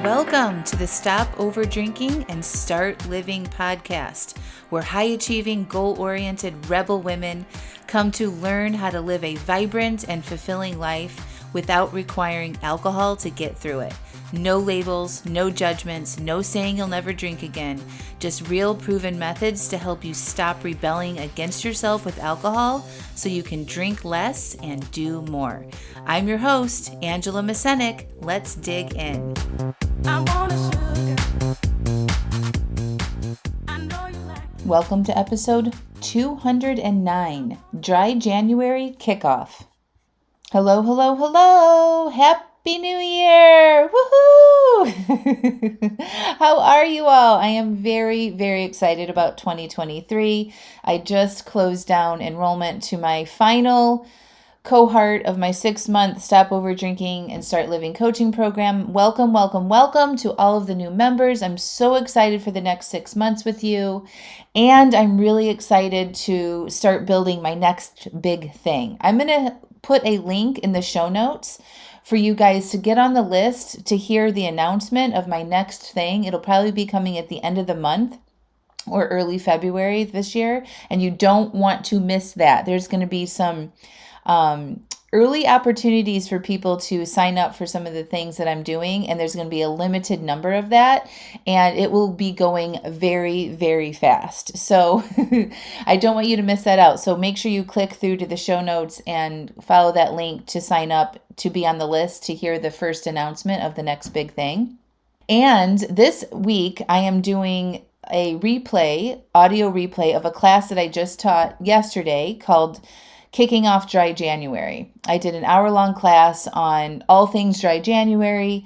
Welcome to the Stop Over Drinking and Start Living podcast, where high-achieving, goal-oriented rebel women come to learn how to live a vibrant and fulfilling life without requiring alcohol to get through it. No labels, no judgments, no saying you'll never drink again. Just real proven methods to help you stop rebelling against yourself with alcohol so you can drink less and do more. I'm your host, Angela Mascenik. Let's dig in. Welcome to episode 209, Dry January Kickoff. Hello, hello, hello. Happy New Year. Woohoo! How are you all? I am very, very excited about 2023. I just closed down enrollment to my final cohort of my 6-month Stop Over Drinking and Start Living coaching program. Welcome, welcome, welcome to all of the new members. I'm so excited for the next 6 months with you. And I'm really excited to start building my next big thing. I'm going to put a link in the show notes for you guys to get on the list to hear the announcement of my next thing. It'll probably be coming at the end of the month or early February this year. And you don't want to miss that. There's going to be some early opportunities for people to sign up for some of the things that I'm doing. And there's going to be a limited number of that. And it will be going very, very fast. So I don't want you to miss that out. So make sure you click through to the show notes and follow that link to sign up to be on the list to hear the first announcement of the next big thing. And this week I am doing a audio replay of a class that I just taught yesterday called Kicking Off Dry January. I did an hour-long class on all things Dry January,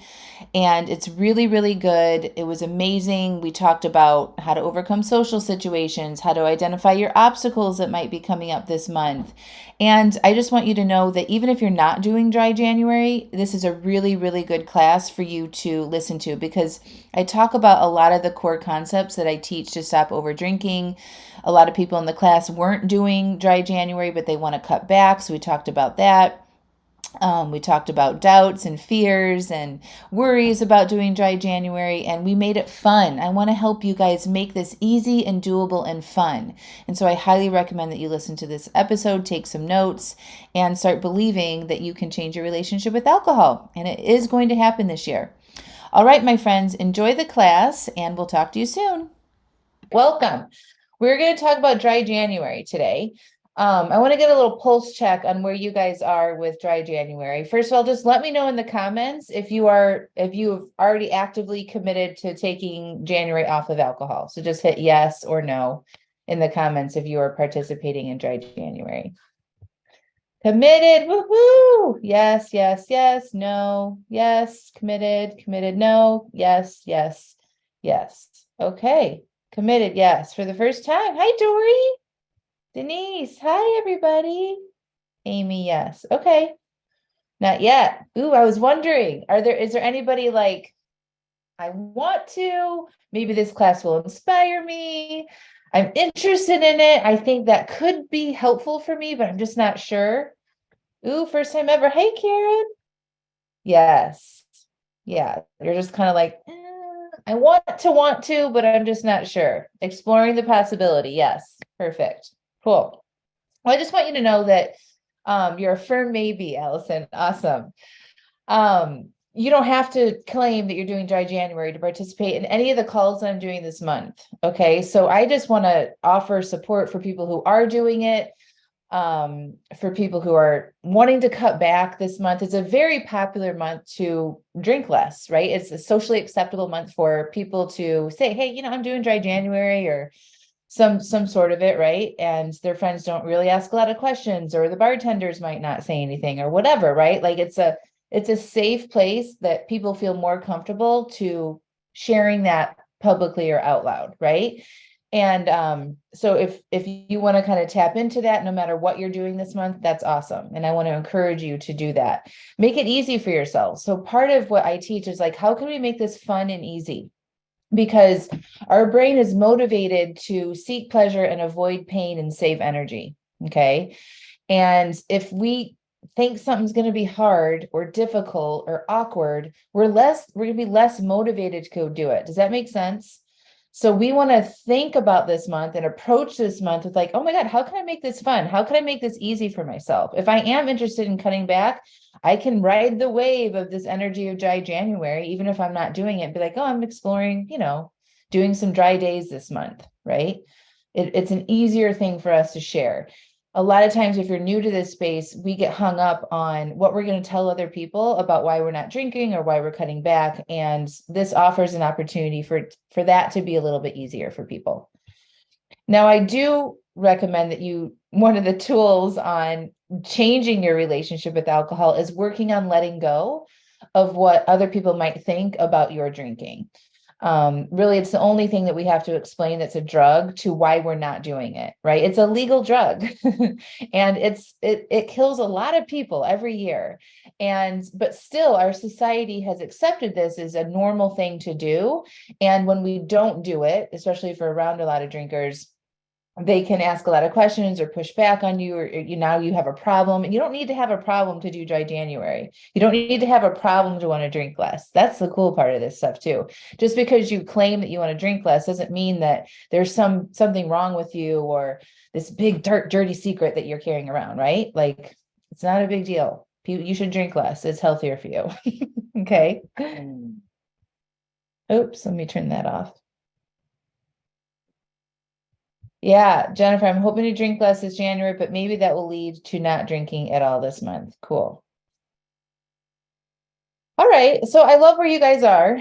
and it's really, really good. It was amazing. We talked about how to overcome social situations, how to identify your obstacles that might be coming up this month. And I just want you to know that even if you're not doing Dry January, this is a really, really good class for you to listen to because I talk about a lot of the core concepts that I teach to stop over drinking. A lot of people in the class weren't doing Dry January, but they want to cut back. So we talked about that. We talked about doubts and fears and worries about doing Dry January, and we made it fun. I want to help you guys make this easy and doable and fun. And so I highly recommend that you listen to this episode, take some notes, and start believing that you can change your relationship with alcohol. And it is going to happen this year. All right, my friends, enjoy the class, and we'll talk to you soon. Welcome. We're going to talk about Dry January today. I want to get a little pulse check on where you guys are with Dry January. First of all, just let me know in the comments if you've already actively committed to taking January off of alcohol. So just hit yes or no in the comments if you are participating in Dry January. Committed, woohoo! Yes, yes, yes, no, yes, committed, no, yes, yes, yes. Okay. Committed, yes, for the first time. Hi, Dory. Denise, hi, everybody. Amy, yes. Okay. Not yet. Ooh, I was wondering, is there anybody like, I want to, maybe this class will inspire me. I'm interested in it. I think that could be helpful for me, but I'm just not sure. Ooh, first time ever. Hey, Karen. Yes. Yeah. You're just kind of like, I want to, but I'm just not sure. Exploring the possibility. Yes. Perfect. Cool. Well, I just want you to know that you're a firm maybe, Allison. Awesome. You don't have to claim that you're doing Dry January to participate in any of the calls that I'm doing this month. Okay. So I just want to offer support for people who are doing it. For people who are wanting to cut back this month. It's a very popular month to drink less, right? It's a socially acceptable month for people to say, hey, I'm doing Dry January or some sort of it, right? And their friends don't really ask a lot of questions, or the bartenders might not say anything or whatever, right? Like it's a safe place that people feel more comfortable to sharing that publicly or out loud, right? And so if you want to kind of tap into that, no matter what you're doing this month, that's awesome. And I want to encourage you to do that. Make it easy for yourself. So part of what I teach is like, how can we make this fun and easy? Because our brain is motivated to seek pleasure and avoid pain and save energy. Okay. And if we think something's going to be hard or difficult or awkward, we're going to be less motivated to go do it. Does that make sense? So we want to think about this month and approach this month with like, oh my God, how can I make this fun? How can I make this easy for myself? If I am interested in cutting back, I can ride the wave of this energy of dry January, even if I'm not doing it, be like, oh, I'm exploring, doing some dry days this month, right? It's an easier thing for us to share. A lot of times, if you're new to this space, we get hung up on what we're going to tell other people about why we're not drinking or why we're cutting back. And this offers an opportunity for that to be a little bit easier for people. Now, I do recommend that one of the tools on changing your relationship with alcohol is working on letting go of what other people might think about your drinking. Really, it's the only thing that we have to explain that's a drug to why we're not doing it, right? It's a legal drug and it kills a lot of people every year. But still, our society has accepted this as a normal thing to do. And when we don't do it, especially if we're around a lot of drinkers, they can ask a lot of questions or push back on you, or now you have a problem. And you don't need to have a problem to do dry January. You don't need to have a problem to want to drink less. That's the cool part of this stuff too. Just because you claim that you want to drink less doesn't mean that there's something wrong with you or this big dirty secret that you're carrying around, right? Like, it's not a big deal. You should drink less. It's healthier for you. Okay. Oops, let me turn that off. Yeah, Jennifer, I'm hoping to drink less this January, but maybe that will lead to not drinking at all this month. Cool. All right. So I love where you guys are.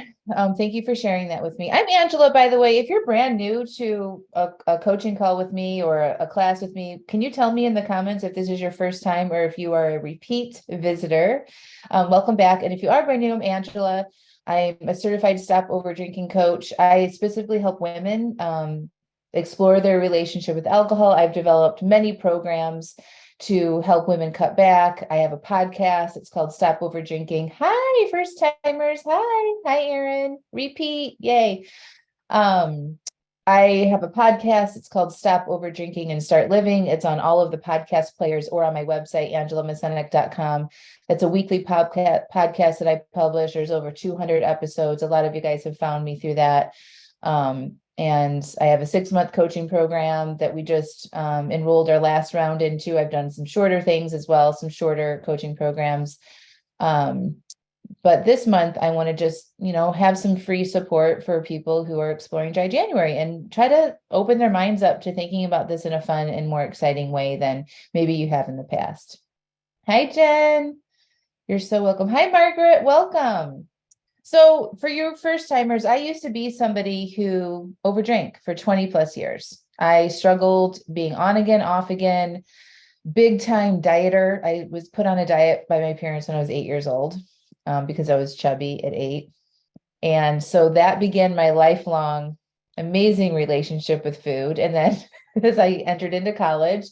Thank you for sharing that with me. I'm Angela, by the way. If you're brand new to a coaching call with me or a class with me, can you tell me in the comments if this is your first time or if you are a repeat visitor? Welcome back. And if you are brand new, I'm Angela. I'm a certified stop over drinking coach. I specifically help women explore their relationship with alcohol. I've developed many programs to help women cut back. I have a podcast. It's called Stop Over Drinking. Hi, first timers. Hi, Erin. Repeat. Yay. I have a podcast. It's called Stop Over Drinking and Start Living. It's on all of the podcast players or on my website, angelamascenik.com. It's a weekly podcast that I publish. There's over 200 episodes. A lot of you guys have found me through that. And I have a 6-month coaching program that we just enrolled our last round into. I've done some shorter things as well, some shorter coaching programs. But this month, I want to just, have some free support for people who are exploring Dry January and try to open their minds up to thinking about this in a fun and more exciting way than maybe you have in the past. Hi, Jen. You're so welcome. Hi, Margaret. Welcome. So for you first timers, I used to be somebody who overdrank for 20 plus years. I struggled being on again, off again, big time dieter. I was put on a diet by my parents when I was 8 years old because I was chubby at 8. And so that began my lifelong amazing relationship with food. And then as I entered into college,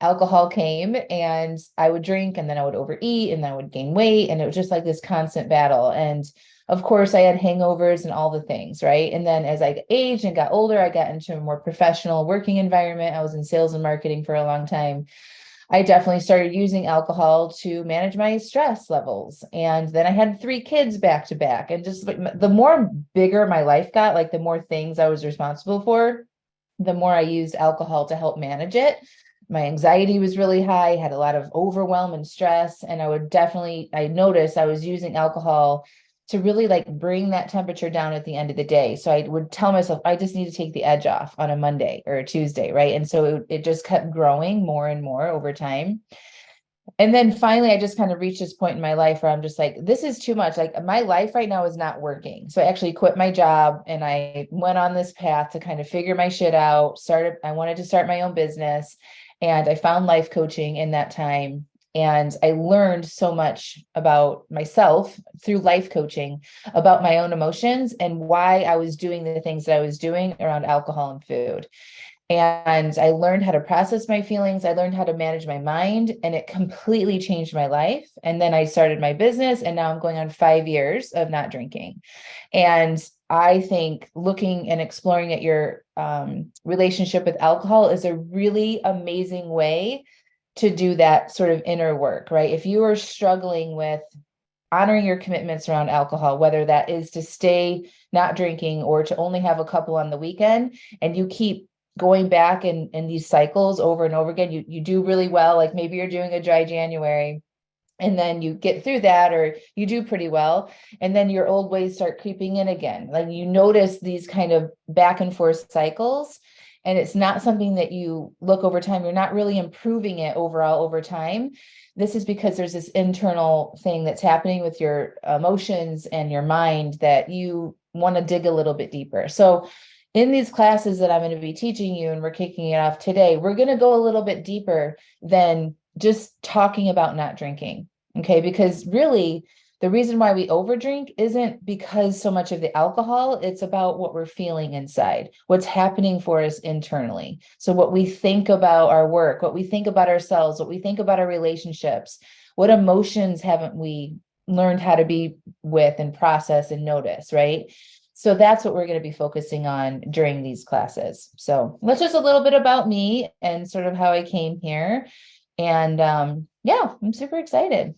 alcohol came and I would drink and then I would overeat and then I would gain weight. And it was just like this constant battle. And of course, I had hangovers and all the things, right? And then as I aged and got older, I got into a more professional working environment. I was in sales and marketing for a long time. I definitely started using alcohol to manage my stress levels. And then I had 3 kids back to back. And just the more bigger my life got, like the more things I was responsible for, the more I used alcohol to help manage it. My anxiety was really high, had a lot of overwhelm and stress. And I noticed I was using alcohol to really like bring that temperature down at the end of the day. So I would tell myself, I just need to take the edge off on a Monday or a Tuesday, right? And so it just kept growing more and more over time. And then finally, I just kind of reached this point in my life where I'm just like, this is too much. Like my life right now is not working. So I actually quit my job and I went on this path to kind of figure my shit out. I wanted to start my own business and I found life coaching in that time. And I learned so much about myself through life coaching, about my own emotions and why I was doing the things that I was doing around alcohol and food. And I learned how to process my feelings. I learned how to manage my mind, and it completely changed my life. And then I started my business, and now I'm going on 5 years of not drinking. And I think looking and exploring at your relationship with alcohol is a really amazing way to do that sort of inner work, right? If you are struggling with honoring your commitments around alcohol, whether that is to stay not drinking or to only have a couple on the weekend, and you keep going back in these cycles over and over again, you do really well. Like maybe you're doing a dry January and then you get through that, or you do pretty well, and then your old ways start creeping in again. Like you notice these kind of back and forth cycles, and it's not something that you look over time. You're not really improving it overall over time. This is because there's this internal thing that's happening with your emotions and your mind that you want to dig a little bit deeper. So in these classes that I'm going to be teaching you, and we're kicking it off today, we're going to go a little bit deeper than just talking about not drinking. Okay. Because really, the reason why we overdrink isn't because so much of the alcohol, it's about what we're feeling inside, what's happening for us internally. So what we think about our work, what we think about ourselves, what we think about our relationships, what emotions haven't we learned how to be with and process and notice, right? So that's what we're going to be focusing on during these classes. So that's just a little bit about me and sort of how I came here. And yeah, I'm super excited.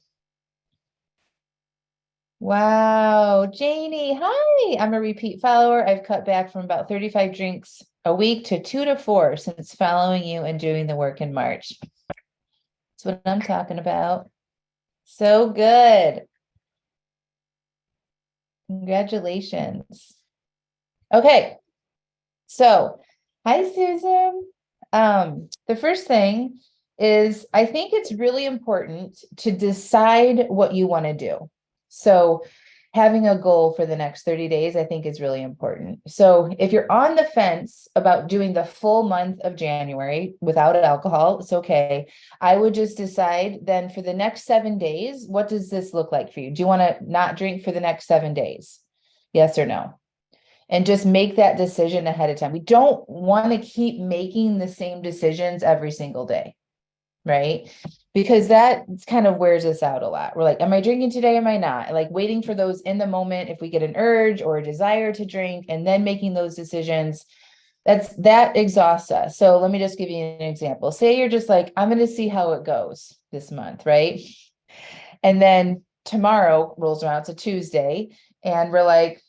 Wow, Janie, hi. I'm a repeat follower. I've cut back from about 35 drinks a week to 2 to 4 since following you and doing the work in March. That's what I'm talking about. So good. Congratulations. Okay. So, hi, Susan. The first thing is I think it's really important to decide what you want to do. So, having a goal for the next 30 days, I think is really important. So, if you're on the fence about doing the full month of January without alcohol, it's okay. I would just decide then for the next 7 days, what does this look like for you? Do you want to not drink for the next 7 days? Yes or no? And just make that decision ahead of time. We don't want to keep making the same decisions every single day, right? Because that kind of wears us out a lot. We're like, am I drinking today? Am I not? Like waiting for those in the moment, if we get an urge or a desire to drink, and then making those decisions, that exhausts us. So let me just give you an example. Say you're just like, I'm going to see how it goes this month, right? And then tomorrow rolls around, it's a Tuesday, and we're like,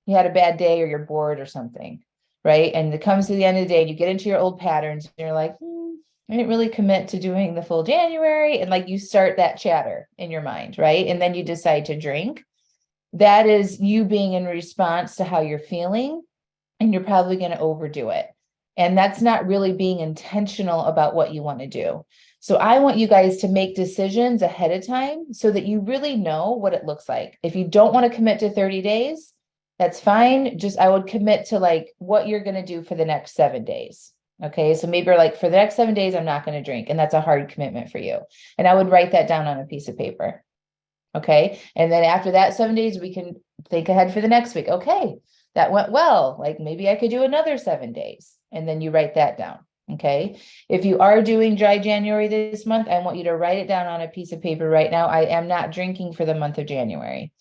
you had a bad day or you're bored or something, right? And it comes to the end of the day and you get into your old patterns and you're like, I didn't really commit to doing the full January. And like you start that chatter in your mind, right? And then you decide to drink. That is you being in response to how you're feeling, and you're probably going to overdo it. And that's not really being intentional about what you want to do. So I want you guys to make decisions ahead of time so that you really know what it looks like. If you don't want to commit to 30 days, that's fine. Just I would commit to like what you're going to do for the next 7 days. Okay. So maybe you're like, for the next 7 days, I'm not going to drink. And that's a hard commitment for you. And I would write that down on a piece of paper. Okay. And then after that 7 days, we can think ahead for the next week. Okay. That went well. Like maybe I could do another 7 days. And then you write that down. Okay. If you are doing dry January this month, I want you to write it down on a piece of paper right now. I am not drinking for the month of January.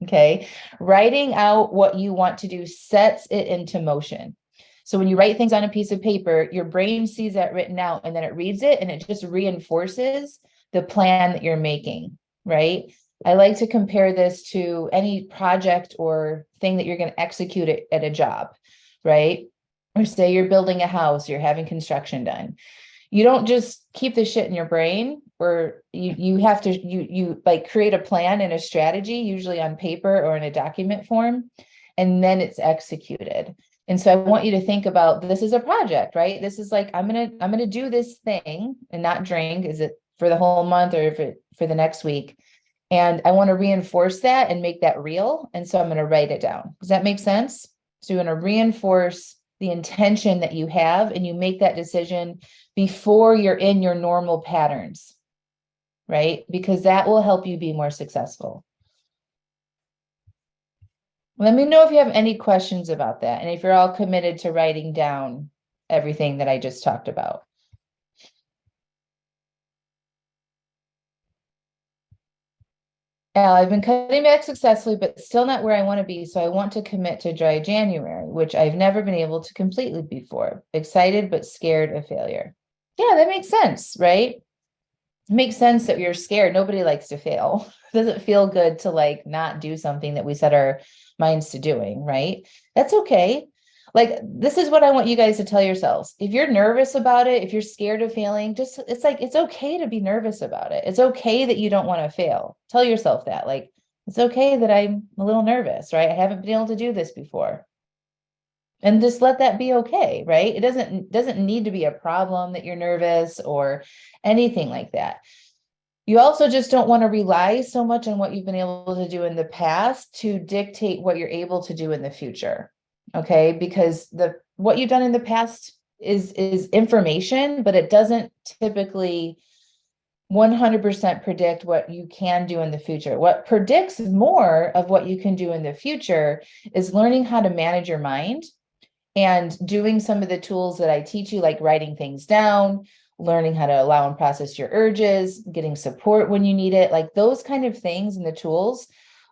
Okay. Writing out what you want to do sets it into motion. So when you write things on a piece of paper, your brain sees that written out and then it reads it and it just reinforces the plan that you're making, right? I like to compare this to any project or thing that you're going to execute at a job, right? Or say you're building a house, you're having construction done. You don't just keep the shit in your brain, or you have to you like create a plan and a strategy, usually on paper or in a document form, and then it's executed. And so I want you to think about this as a project, right? This is like I'm gonna do this thing and not drink. Is it for the whole month or if it for the next week? And I want to reinforce that and make that real. And so I'm going to write it down. Does that make sense? So you want to reinforce the intention that you have, and you make that decision before you're in your normal patterns, right? Because that will help you be more successful. Let me know if you have any questions about that, and if you're all committed to writing down everything that I just talked about. Al, I've been cutting back successfully, but still not where I want to be. So I want to commit to dry January, which I've never been able to completely before. Excited, but scared of failure. Yeah, that makes sense, right? It makes sense that you're scared. Nobody likes to fail. It doesn't feel good to like not do something that we set our minds to doing, right? That's okay. Like, this is what I want you guys to tell yourselves. If you're nervous about it, if you're scared of failing, just it's like it's okay to be nervous about it. It's okay that you don't want to fail. Tell yourself that. Like, it's okay that I'm a little nervous, right? I haven't been able to do this before. And just let that be okay, right? It doesn't need to be a problem that you're nervous or anything like that. You also just don't want to rely so much on what you've been able to do in the past to dictate what you're able to do in the future. Okay? Because the what you've done in the past is information, but it doesn't typically 100% predict what you can do in the future. What predicts more of what you can do in the future is learning how to manage your mind and doing some of the tools that I teach you, like writing things down, learning how to allow and process your urges, getting support when you need it, like those kind of things and the tools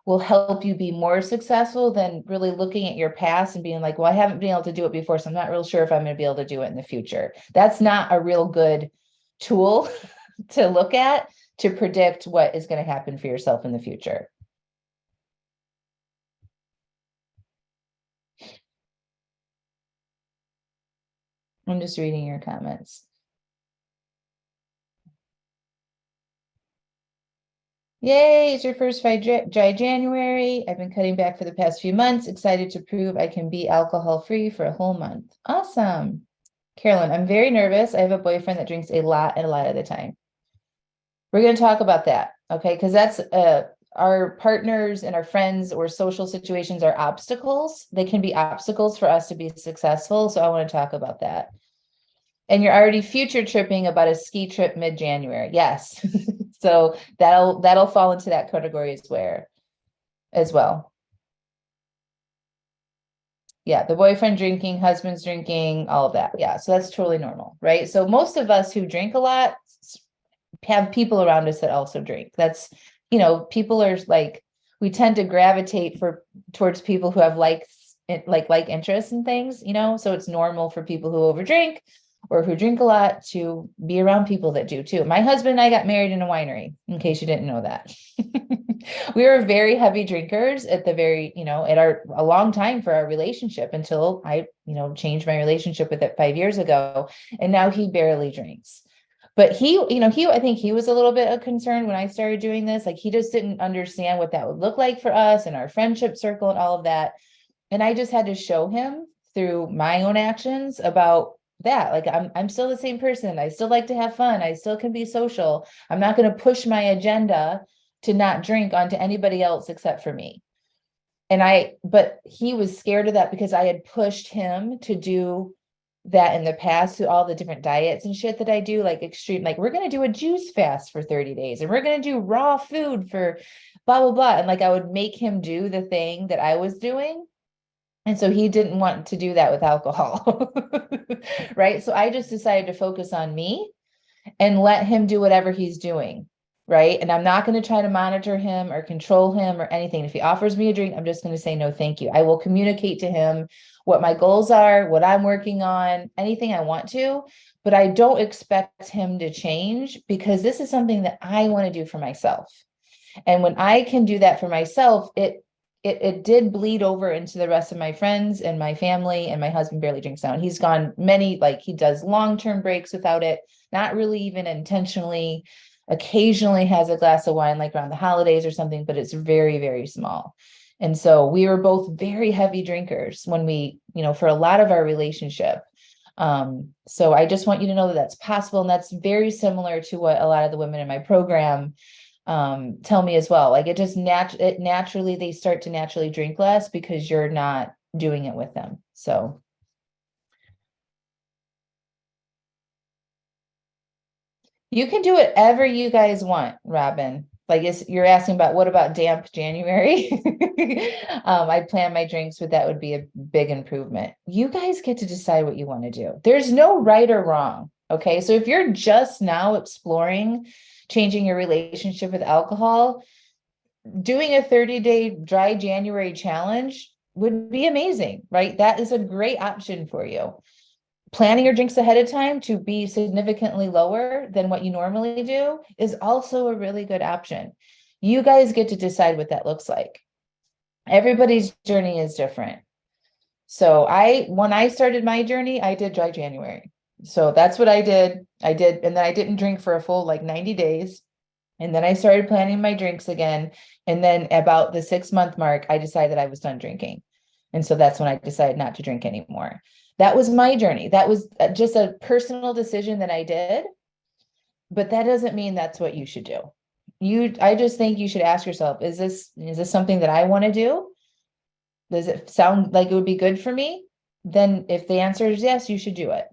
will help you be more successful than really looking at your past and being like, well, I haven't been able to do it before, so I'm not real sure if I'm going to be able to do it in the future. That's not a real good tool to look at to predict what is going to happen for yourself in the future. I'm just reading your comments. Yay, it's your first dry January. I've been cutting back for the past few months. Excited to prove I can be alcohol free for a whole month. Awesome. Carolyn, I'm very nervous. I have a boyfriend that drinks a lot and a lot of the time. We're going to talk about that, okay? Because that's our partners and our friends or social situations are obstacles. They can be obstacles for us to be successful. So I want to talk about that. And you're already future tripping about a ski trip mid-January. Yes. So that'll fall into that category as well. Yeah, the boyfriend drinking, husband's drinking, all of that. Yeah, so that's totally normal, right? So most of us who drink a lot have people around us that also drink. That's, people are like, we tend to gravitate towards people who have like interests and things, so it's normal for people who overdrink or who drink a lot to be around people that do too. My husband and I got married in a winery, in case you didn't know that. We were very heavy drinkers at a long time for our relationship until I, changed my relationship with it 5 years ago. And now he barely drinks. But I think he was a little bit of concern when I started doing this. Like, he just didn't understand what that would look like for us and our friendship circle and all of that. And I just had to show him through my own actions about that. Like, I'm still the same person. I still like to have fun. I still can be social. I'm not going to push my agenda to not drink onto anybody else except for me. But he was scared of that because I had pushed him to do that in the past, to all the different diets and shit that I do, like extreme, like we're going to do a juice fast for 30 days and we're going to do raw food for blah, blah, blah. And like, I would make him do the thing that I was doing. And so he didn't want to do that with alcohol. Right. So I just decided to focus on me and let him do whatever he's doing. Right. And I'm not going to try to monitor him or control him or anything. If he offers me a drink, I'm just going to say, no, thank you. I will communicate to him what my goals are, what I'm working on, anything I want to, but I don't expect him to change because this is something that I want to do for myself. And when I can do that for myself, it did bleed over into the rest of my friends and my family, and my husband barely drinks now. He's gone like he does long-term breaks without it, not really even intentionally, occasionally has a glass of wine, like around the holidays or something, but it's very, very small. And so we were both very heavy drinkers when for a lot of our relationship. So I just want you to know that that's possible. And that's very similar to what a lot of the women in my program tell me as well. Like, naturally, they start to naturally drink less because you're not doing it with them. So you can do whatever you guys want, Robin. Like, you're asking about what about damp January? I plan my drinks, but that would be a big improvement. You guys get to decide what you want to do. There's no right or wrong. Okay. So if you're just now exploring changing your relationship with alcohol, doing a 30-day dry January challenge would be amazing, right? That is a great option for you. planning your drinks ahead of time to be significantly lower than what you normally do is also a really good option. You guys get to decide what that looks like. Everybody's journey is different. So when I started my journey, I did dry January. So that's what I did. And then I didn't drink for a full like 90 days. And then I started planning my drinks again. And then about the 6-month mark, I decided I was done drinking. And so that's when I decided not to drink anymore. That was my journey. That was just a personal decision that I did. But that doesn't mean that's what you should do. I just think you should ask yourself, is this something that I want to do? Does it sound like it would be good for me? Then if the answer is yes, you should do it.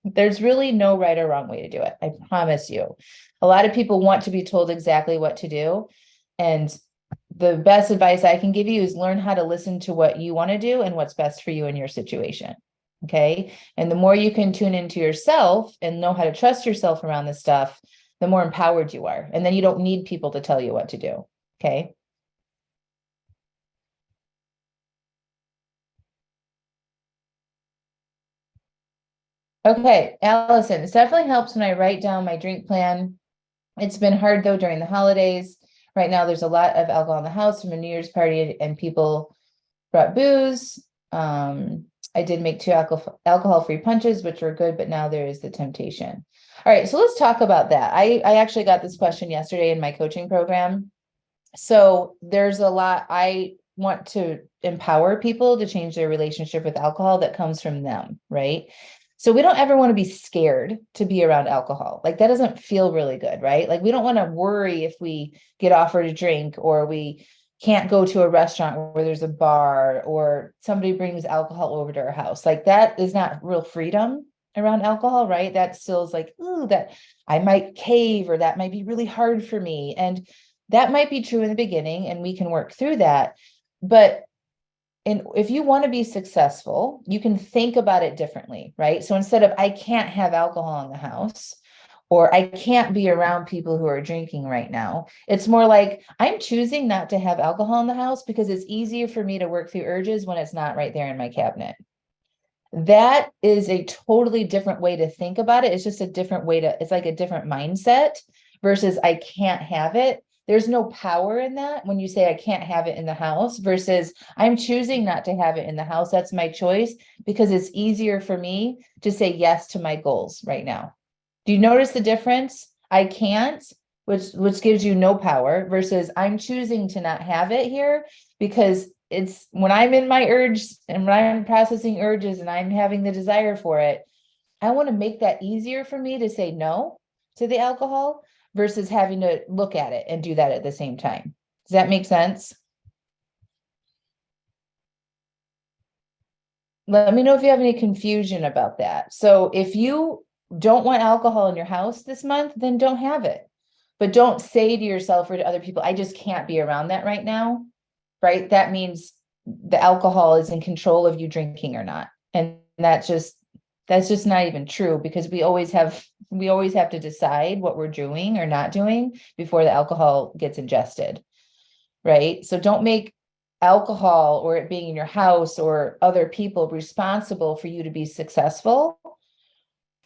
There's really no right or wrong way to do it. I promise you. A lot of people want to be told exactly what to do. And the best advice I can give you is learn how to listen to what you want to do and what's best for you in your situation. Okay. And the more you can tune into yourself and know how to trust yourself around this stuff, the more empowered you are. And then you don't need people to tell you what to do. Okay. Okay, Allison, it definitely helps when I write down my drink plan. It's been hard though during the holidays. Right now, there's a lot of alcohol in the house from a New Year's party, and people brought booze. I did make 2 alcohol-free punches, which were good, but now there is the temptation. All right, so let's talk about that. I actually got this question yesterday in my coaching program. So there's a lot. I want to empower people to change their relationship with alcohol that comes from them, right? So we don't ever want to be scared to be around alcohol. Like that doesn't feel really good, right? Like we don't want to worry if we get offered a drink or we can't go to a restaurant where there's a bar or somebody brings alcohol over to our house. Like that is not real freedom around alcohol, right? That still is like, ooh, that I might cave or that might be really hard for me. And that might be true in the beginning and we can work through that. But if you want to be successful, you can think about it differently, right? So instead of I can't have alcohol in the house or I can't be around people who are drinking right now, it's more like I'm choosing not to have alcohol in the house because it's easier for me to work through urges when it's not right there in my cabinet. That is a totally different way to think about it. It's just a different way it's like a different mindset versus I can't have it. There's no power in that when you say I can't have it in the house versus I'm choosing not to have it in the house. That's my choice because it's easier for me to say yes to my goals right now. Do you notice the difference? I can't, which gives you no power versus I'm choosing to not have it here because it's when I'm in my urge and when I'm processing urges and I'm having the desire for it, I want to make that easier for me to say no to the alcohol versus having to look at it and do that at the same time. Does that make sense? Let me know if you have any confusion about that. So if you don't want alcohol in your house this month, then don't have it. But don't say to yourself or to other people, I just can't be around that right now, right? That means the alcohol is in control of you drinking or not. And that's just not even true because we always have to decide what we're doing or not doing before the alcohol gets ingested, right? So don't make alcohol or it being in your house or other people responsible for you to be successful.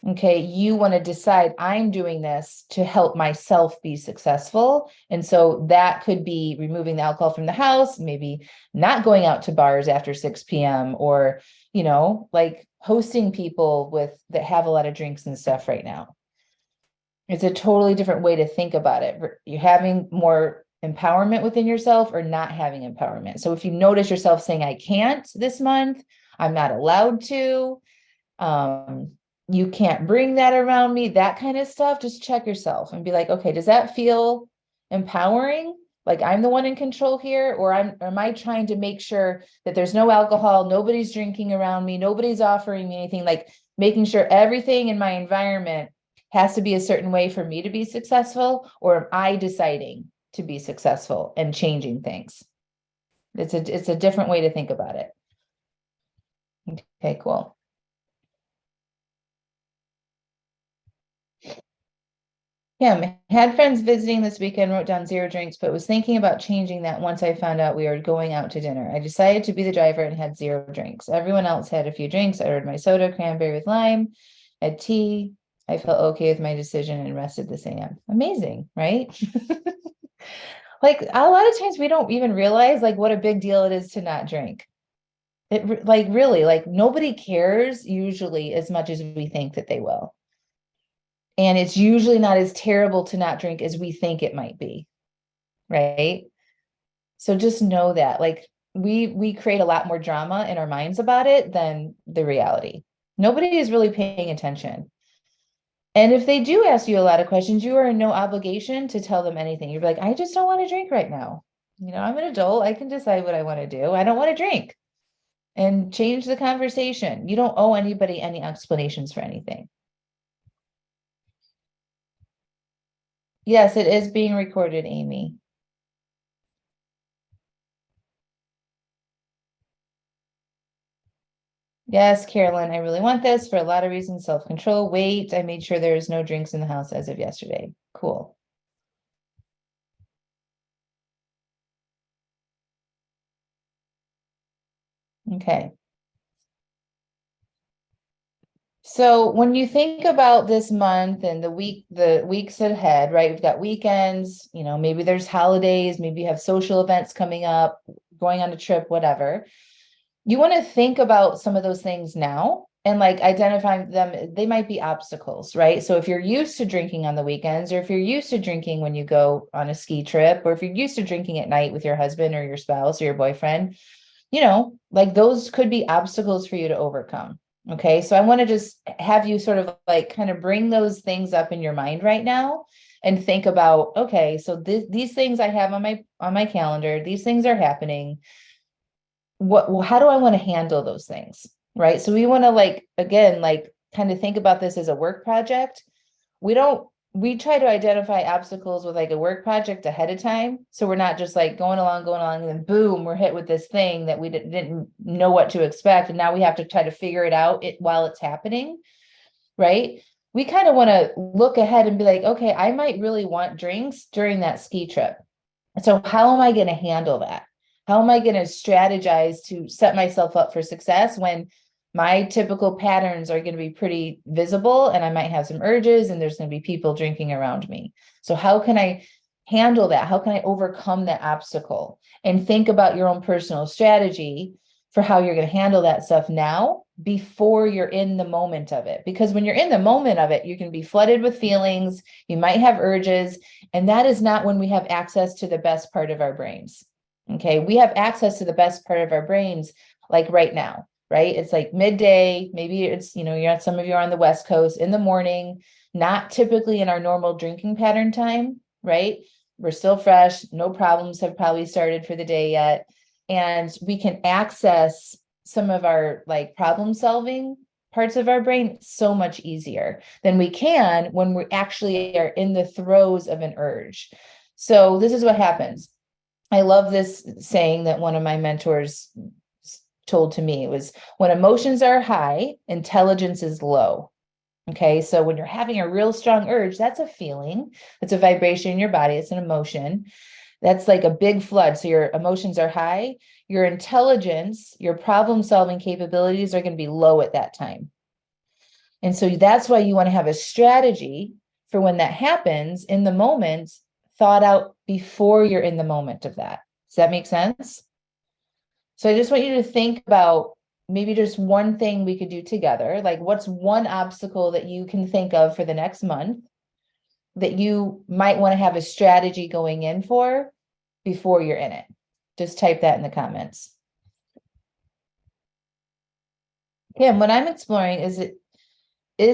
Okay, you want to decide I'm doing this to help myself be successful. And so that could be removing the alcohol from the house, maybe not going out to bars after 6 p.m. or, like hosting people that have a lot of drinks and stuff right now. It's a totally different way to think about it. You're having more empowerment within yourself or not having empowerment. So if you notice yourself saying, I can't this month, I'm not allowed to, you can't bring that around me, that kind of stuff, just check yourself and be like, okay, does that feel empowering? Like I'm the one in control here, or am I trying to make sure that there's no alcohol, nobody's drinking around me, nobody's offering me anything, like making sure everything in my environment has to be a certain way for me to be successful, or am I deciding to be successful and changing things? It's a different way to think about it. Okay, cool. Kim, had friends visiting this weekend, wrote down 0 drinks, but was thinking about changing that once I found out we were going out to dinner. I decided to be the driver and had 0 drinks. Everyone else had a few drinks. I ordered my soda, cranberry with lime, had tea. I felt okay with my decision and rested the same. Amazing, right? Like a lot of times we don't even realize like what a big deal it is to not drink. Like really, like nobody cares usually as much as we think that they will. And it's usually not as terrible to not drink as we think it might be, right? So just know that like we create a lot more drama in our minds about it than the reality. Nobody is really paying attention. And if they do ask you a lot of questions, you are in no obligation to tell them anything. You're like, I just don't want to drink right now. I'm an adult. I can decide what I want to do. I don't want to drink and change the conversation. You don't owe anybody any explanations for anything. Yes, it is being recorded, Amy. Yes, Carolyn, I really want this for a lot of reasons. Self-control, weight. I made sure there's no drinks in the house as of yesterday. Cool. Okay. So when you think about this month and the weeks ahead, right? We've got weekends, maybe there's holidays, maybe you have social events coming up, going on a trip, whatever. You want to think about some of those things now and like identify them. They might be obstacles, right? So if you're used to drinking on the weekends, or if you're used to drinking when you go on a ski trip, or if you're used to drinking at night with your husband or your spouse or your boyfriend, like those could be obstacles for you to overcome. Okay. So I want to just have you sort of like kind of bring those things up in your mind right now and think about, okay, so these things I have on my calendar, these things are happening. Well, how do I want to handle those things? Right. So we want to like, again, like kind of think about this as a work project. We try to identify obstacles with like a work project ahead of time. So we're not just like going along, and then boom, we're hit with this thing that we didn't know what to expect. And now we have to try to figure it out while it's happening. Right. We kind of want to look ahead and be like, okay, I might really want drinks during that ski trip. So how am I going to handle that? How am I going to strategize to set myself up for success when my typical patterns are going to be pretty visible and I might have some urges and there's going to be people drinking around me? So how can I handle that? How can I overcome that obstacle? And think about your own personal strategy for how you're going to handle that stuff now before you're in the moment of it. Because when you're in the moment of it, you can be flooded with feelings, you might have urges, and that is not when we have access to the best part of our brains. Okay. We have access to the best part of our brains like right now, right? It's like midday. Maybe it's, some of you are on the West Coast in the morning, not typically in our normal drinking pattern time, right? We're still fresh. No problems have probably started for the day yet. And we can access some of our like problem solving parts of our brain so much easier than we can when we actually are in the throes of an urge. So this is what happens. I love this saying that one of my mentors told to me. It was, when emotions are high, intelligence is low. Okay, so when you're having a real strong urge, that's a feeling, it's a vibration in your body, it's an emotion. That's like a big flood. So your emotions are high, your intelligence, your problem solving capabilities are going to be low at that time. And so that's why you want to have a strategy for when that happens in the moment, thought out before you're in the moment of that. Does that make sense? So I just want you to think about maybe just one thing we could do together. Like, what's one obstacle that you can think of for the next month that you might want to have a strategy going in for before you're in it? Just type that in the comments. Kim, what I'm exploring is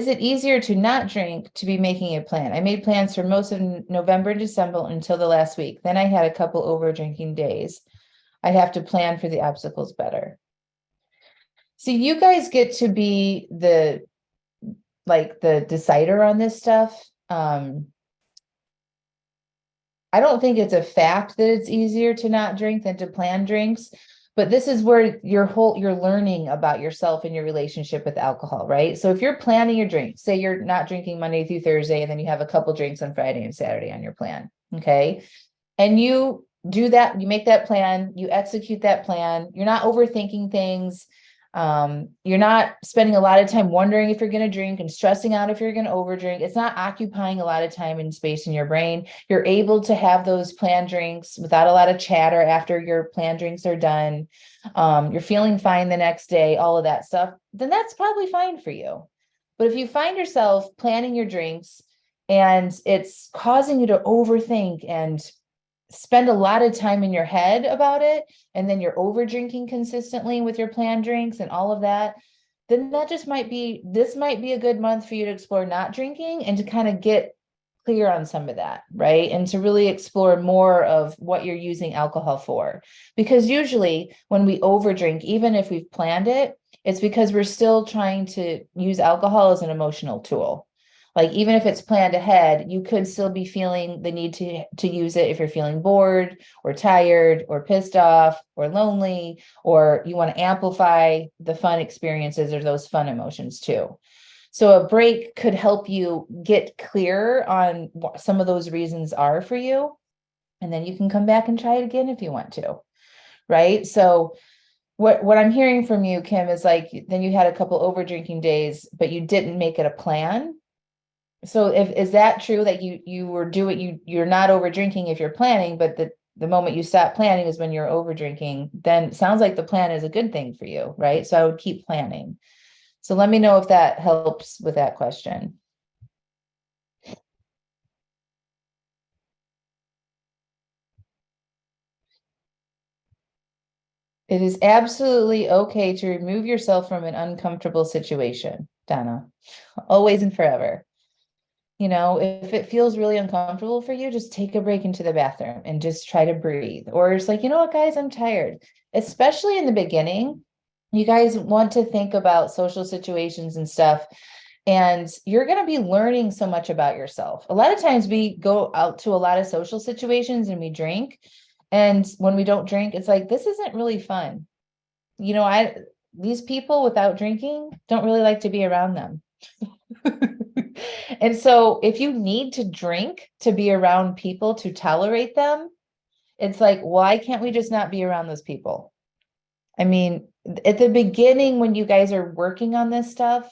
it easier to not drink to be making a plan? I made plans for most of November and December until the last week. Then I had a couple over drinking days. I have to plan for the obstacles better. So you guys get to be the decider on this stuff. I don't think it's a fact that it's easier to not drink than to plan drinks, But this is where you're learning about yourself and your relationship with alcohol, right? So if you're planning your drinks, say you're not drinking Monday through Thursday, and then you have a couple drinks on Friday and Saturday on your plan, okay? And you do that, you make that plan, you execute that plan, you're not overthinking things. You're not spending a lot of time wondering if you're going to drink and stressing out if you're going to overdrink. It's not occupying a lot of time and space in your brain. You're able to have those planned drinks without a lot of chatter after your planned drinks are done. You're feeling fine the next day, all of that stuff, then that's probably fine for you. But if you find yourself planning your drinks and it's causing you to overthink and spend a lot of time in your head about it, and then you're over drinking consistently with your planned drinks and all of that, then that just might be, this might be a good month for you to explore not drinking and to kind of get clear on some of that, right? And to really explore more of what you're using alcohol for. Because usually when we overdrink, even if we've planned it, it's because we're still trying to use alcohol as an emotional tool. Like even if it's planned ahead, you could still be feeling the need to use it if you're feeling bored or tired or pissed off or lonely, or you want to amplify the fun experiences or those fun emotions too. So a break could help you get clear on what some of those reasons are for you. And then you can come back and try it again if you want to. Right. So what I'm hearing from you, Kim, is like then you had a couple over drinking days, but you didn't make it a plan. So if is that true that you were doing you're not over drinking if you're planning, but the moment you stop planning is when you're over drinking, then it sounds like the plan is a good thing for you, right? So I would keep planning. So let me know if that helps with that question. It is absolutely okay to remove yourself from an uncomfortable situation, Donna, always and forever. You know, if it feels really uncomfortable for you, just take a break into the bathroom and just try to breathe. Or it's like, you know what, guys, I'm tired. Especially in the beginning, you guys want to think about social situations and stuff, and you're going to be learning so much about yourself. A lot of times we go out to a lot of social situations and we drink. And when we don't drink, it's like, this isn't really fun. You know, these people without drinking don't really like to be around them. And so if you need to drink to be around people to tolerate them, it's like, why can't we just not be around those people? I mean, at the beginning, when you guys are working on this stuff,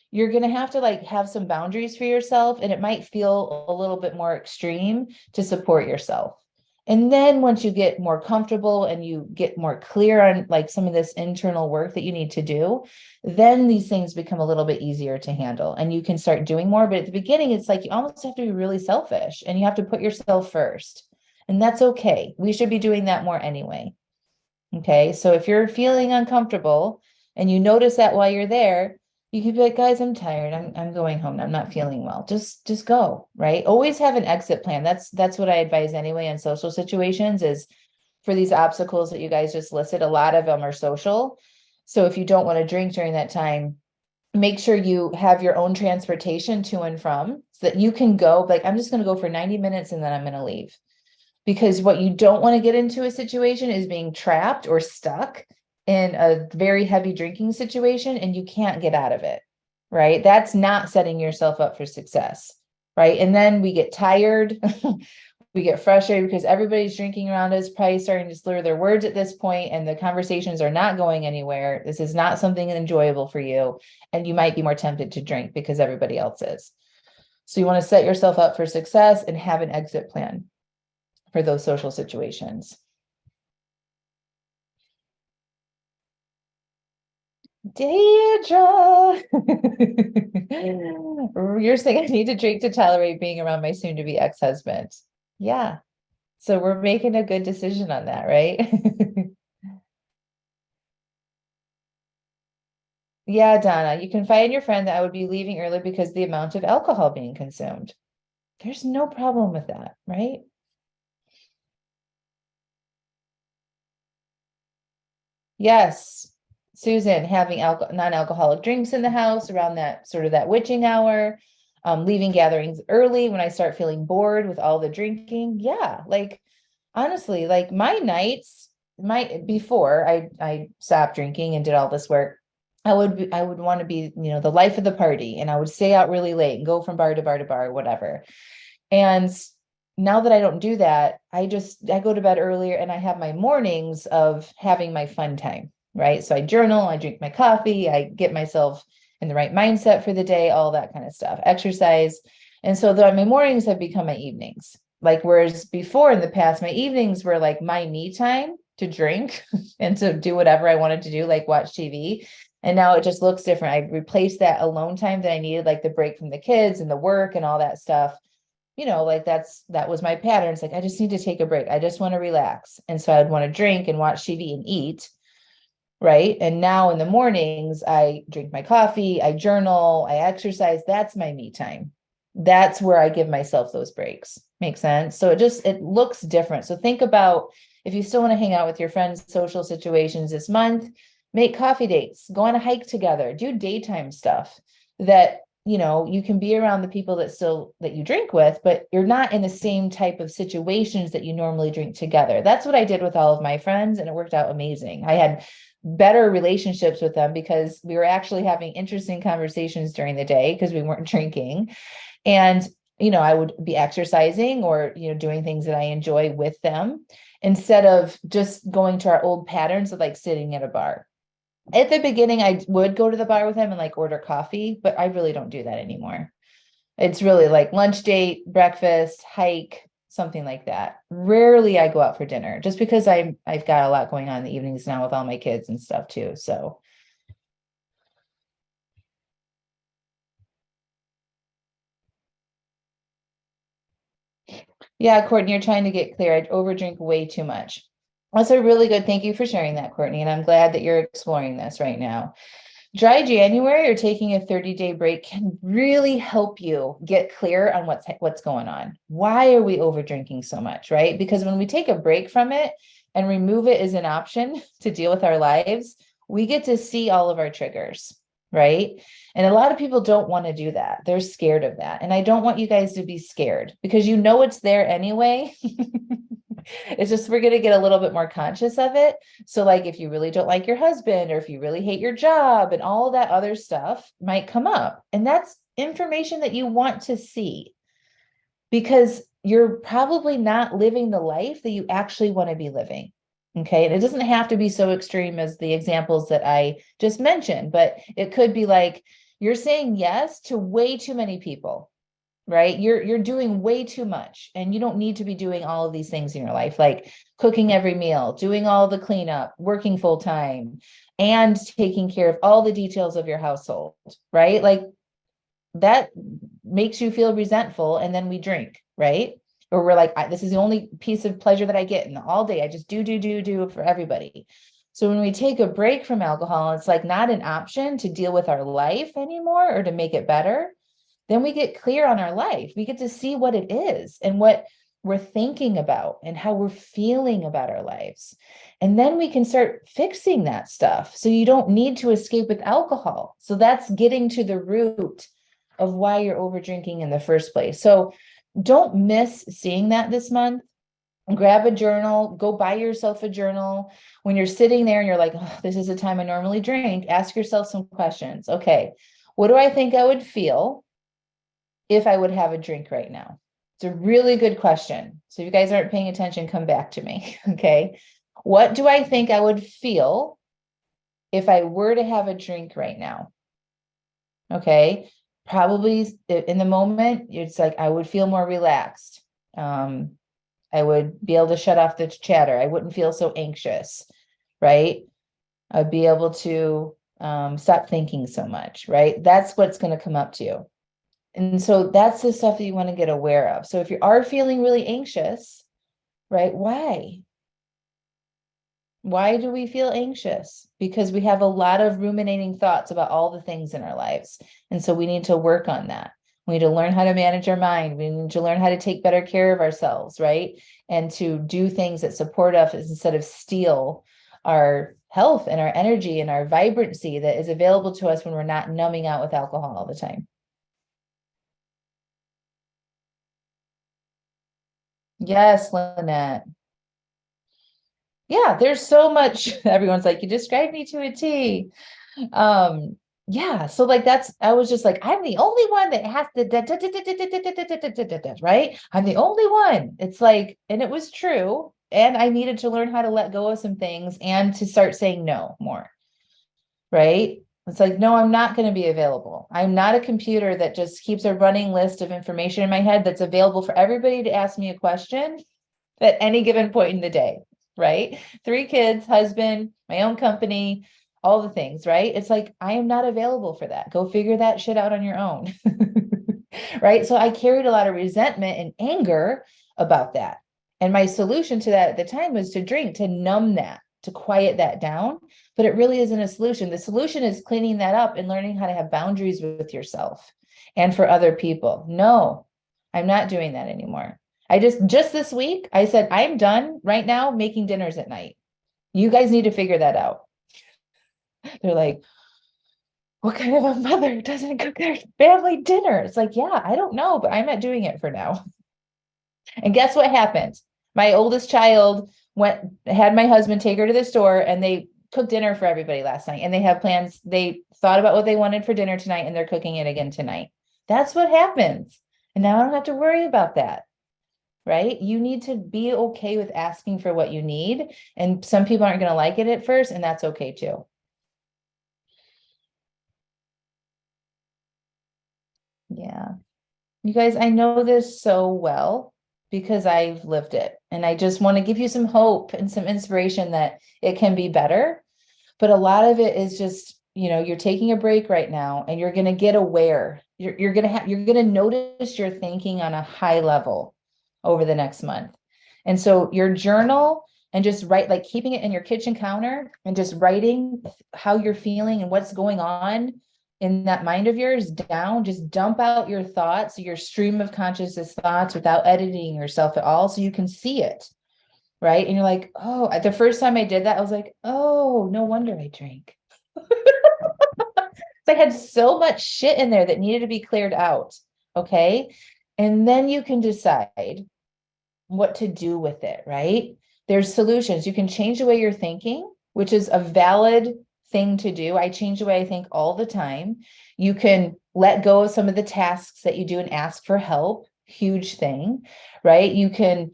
you're going to have to like have some boundaries for yourself, and it might feel a little bit more extreme to support yourself. And then once you get more comfortable and you get more clear on like some of this internal work that you need to do, then these things become a little bit easier to handle and you can start doing more. But at the beginning, it's like you almost have to be really selfish and you have to put yourself first. And that's okay. We should be doing that more anyway. Okay. So if you're feeling uncomfortable and you notice that while you're there, you could be like, guys, I'm tired. I'm going home. I'm not feeling well. Just go, right? Always have an exit plan. That's what I advise anyway in social situations is for these obstacles that you guys just listed, a lot of them are social. So if you don't want to drink during that time, make sure you have your own transportation to and from so that you can go, like, I'm just going to go for 90 minutes and then I'm going to leave. Because what you don't want to get into a situation is being trapped or stuck in a very heavy drinking situation and you can't get out of it, right? That's not setting yourself up for success, right? And then we get tired, we get frustrated because everybody's drinking around us, probably starting to slur their words at this point, and the conversations are not going anywhere. This is not something enjoyable for you, and you might be more tempted to drink because everybody else is. So you want to set yourself up for success and have an exit plan for those social situations. Deidre, you're saying I need to drink to tolerate being around my soon to be ex-husband. Yeah. So we're making a good decision on that, right? Yeah, Donna, you confide in your friend that I would be leaving early because the amount of alcohol being consumed. There's no problem with that, right? Yes. Susan, having non-alcoholic drinks in the house around that sort of that witching hour, leaving gatherings early when I start feeling bored with all the drinking. Yeah, like honestly, like my nights, my before I stopped drinking and did all this work, I would want to be, the life of the party, and I would stay out really late and go from bar to bar to bar, whatever. And now that I don't do that, I go to bed earlier and I have my mornings of having my fun time, right? So I journal, I drink my coffee, I get myself in the right mindset for the day, all that kind of stuff, exercise. And so my mornings have become my evenings. Like, whereas before in the past, my evenings were like my me time to drink and to do whatever I wanted to do, like watch TV. And now it just looks different. I replaced that alone time that I needed, like the break from the kids and the work and all that stuff. Like that was my pattern. It's like, I just need to take a break. I just want to relax. And so I'd want to drink and watch TV and eat. Right. And now in the mornings, I drink my coffee, I journal, I exercise. That's my me time. That's where I give myself those breaks. Make sense? So it looks different. So think about, if you still want to hang out with your friends, social situations this month, make coffee dates, go on a hike together, do daytime stuff that, you can be around the people that you drink with, but you're not in the same type of situations that you normally drink together. That's what I did with all of my friends, and it worked out amazing. I had better relationships with them because we were actually having interesting conversations during the day because we weren't drinking. And, I would be exercising or, doing things that I enjoy with them instead of just going to our old patterns of like sitting at a bar. At the beginning, I would go to the bar with him and like order coffee, but I really don't do that anymore. It's really like lunch date, breakfast, hike, something like that. Rarely I go out for dinner just because I've got a lot going on in the evenings now with all my kids and stuff too. So yeah, Courtney, you're trying to get clear. I overdrink way too much. That's a really good. Thank you for sharing that, Courtney. And I'm glad that you're exploring this right now. Dry January or taking a 30-day break can really help you get clear on what's going on. Why are we over drinking so much, right? Because when we take a break from it and remove it as an option to deal with our lives, we get to see all of our triggers, right? And a lot of people don't want to do that. They're scared of that. And I don't want you guys to be scared because it's there anyway. It's just we're going to get a little bit more conscious of it. So like if you really don't like your husband or if you really hate your job and all that other stuff might come up. And that's information that you want to see because you're probably not living the life that you actually want to be living. Okay. And it doesn't have to be so extreme as the examples that I just mentioned, but it could be like you're saying yes to way too many people, right? You're doing way too much and you don't need to be doing all of these things in your life, like cooking every meal, doing all the cleanup, working full time, and taking care of all the details of your household, right? Like that makes you feel resentful. And then we drink, right? Or we're like, this is the only piece of pleasure that I get in all day. I just do for everybody. So when we take a break from alcohol, it's like not an option to deal with our life anymore or to make it better. Then we get clear on our life. We get to see what it is and what we're thinking about and how we're feeling about our lives. And then we can start fixing that stuff. So you don't need to escape with alcohol. So that's getting to the root of why you're over drinking in the first place. So don't miss seeing that this month. Grab a journal, go buy yourself a journal. When you're sitting there and you're like, oh, this is the time I normally drink, ask yourself some questions. Okay, what do I think I would feel if I would have a drink right now? It's a really good question. So if you guys aren't paying attention, come back to me. Okay. What do I think I would feel if I were to have a drink right now? Okay. Probably in the moment, it's like I would feel more relaxed. I would be able to shut off the chatter. I wouldn't feel so anxious, right? I'd be able to stop thinking so much, right? That's what's going to come up to you. And so that's the stuff that you want to get aware of. So if you are feeling really anxious, right? Why? Why do we feel anxious? Because we have a lot of ruminating thoughts about all the things in our lives. And so we need to work on that. We need to learn how to manage our mind. We need to learn how to take better care of ourselves, right? And to do things that support us instead of steal our health and our energy and our vibrancy that is available to us when we're not numbing out with alcohol all the time. Yes, Lynette. Yeah, there's so much. Everyone's like, you described me to a T. Um, yeah, so like that's I was just like, I'm the only one that has to right? I'm the only one. It's like, and it was true. And I needed to learn how to let go of some things and to start saying no more, right? It's like, no, I'm not going to be available. I'm not a computer that just keeps a running list of information in my head that's available for everybody to ask me a question at any given point in the day, right? 3 kids, husband, my own company, all the things, right? It's like, I am not available for that. Go figure that shit out on your own. Right? So I carried a lot of resentment and anger about that. And my solution to that at the time was to drink, to numb that, to quiet that down. But it really isn't a solution. The solution is cleaning that up and learning how to have boundaries with yourself and for other people. No, I'm not doing that anymore. I just this week, I said, I'm done right now making dinners at night. You guys need to figure that out. They're like, what kind of a mother doesn't cook their family dinner? It's like, yeah, I don't know, but I'm not doing it for now. And guess what happened? My oldest child had my husband take her to the store and they cooked dinner for everybody last night. And they have plans. They thought about what they wanted for dinner tonight and they're cooking it again tonight. That's what happens. And now I don't have to worry about that. Right? You need to be okay with asking for what you need. And some people aren't going to like it at first, and that's okay too. Yeah. You guys, I know this so well because I've lived it. And I just want to give you some hope and some inspiration that it can be better. But a lot of it is just, you're taking a break right now and you're going to get aware. You're going to notice your thinking on a high level over the next month. And so your journal and just write, like keeping it in your kitchen counter and just writing how you're feeling and what's going on in that mind of yours down, just dump out your thoughts, your stream of consciousness thoughts without editing yourself at all so you can see it. Right. And you're like, oh, the first time I did that, I was like, oh, no wonder I drank. I had so much shit in there that needed to be cleared out. Okay. And then you can decide what to do with it, right? There's solutions. You can change the way you're thinking, which is a valid thing to do. I change the way I think all the time. You can let go of some of the tasks that you do and ask for help. Huge thing, right? You can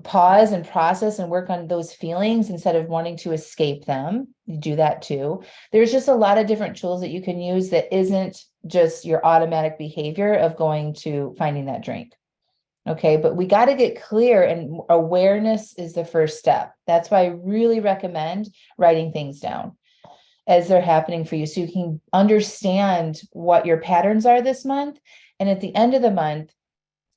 pause and process and work on those feelings instead of wanting to escape them. You do that too. There's just a lot of different tools that you can use that isn't just your automatic behavior of going to finding that drink. Okay, but we got to get clear, and awareness is the first step. That's why I really recommend writing things down as they're happening for you so you can understand what your patterns are this month. And at the end of the month,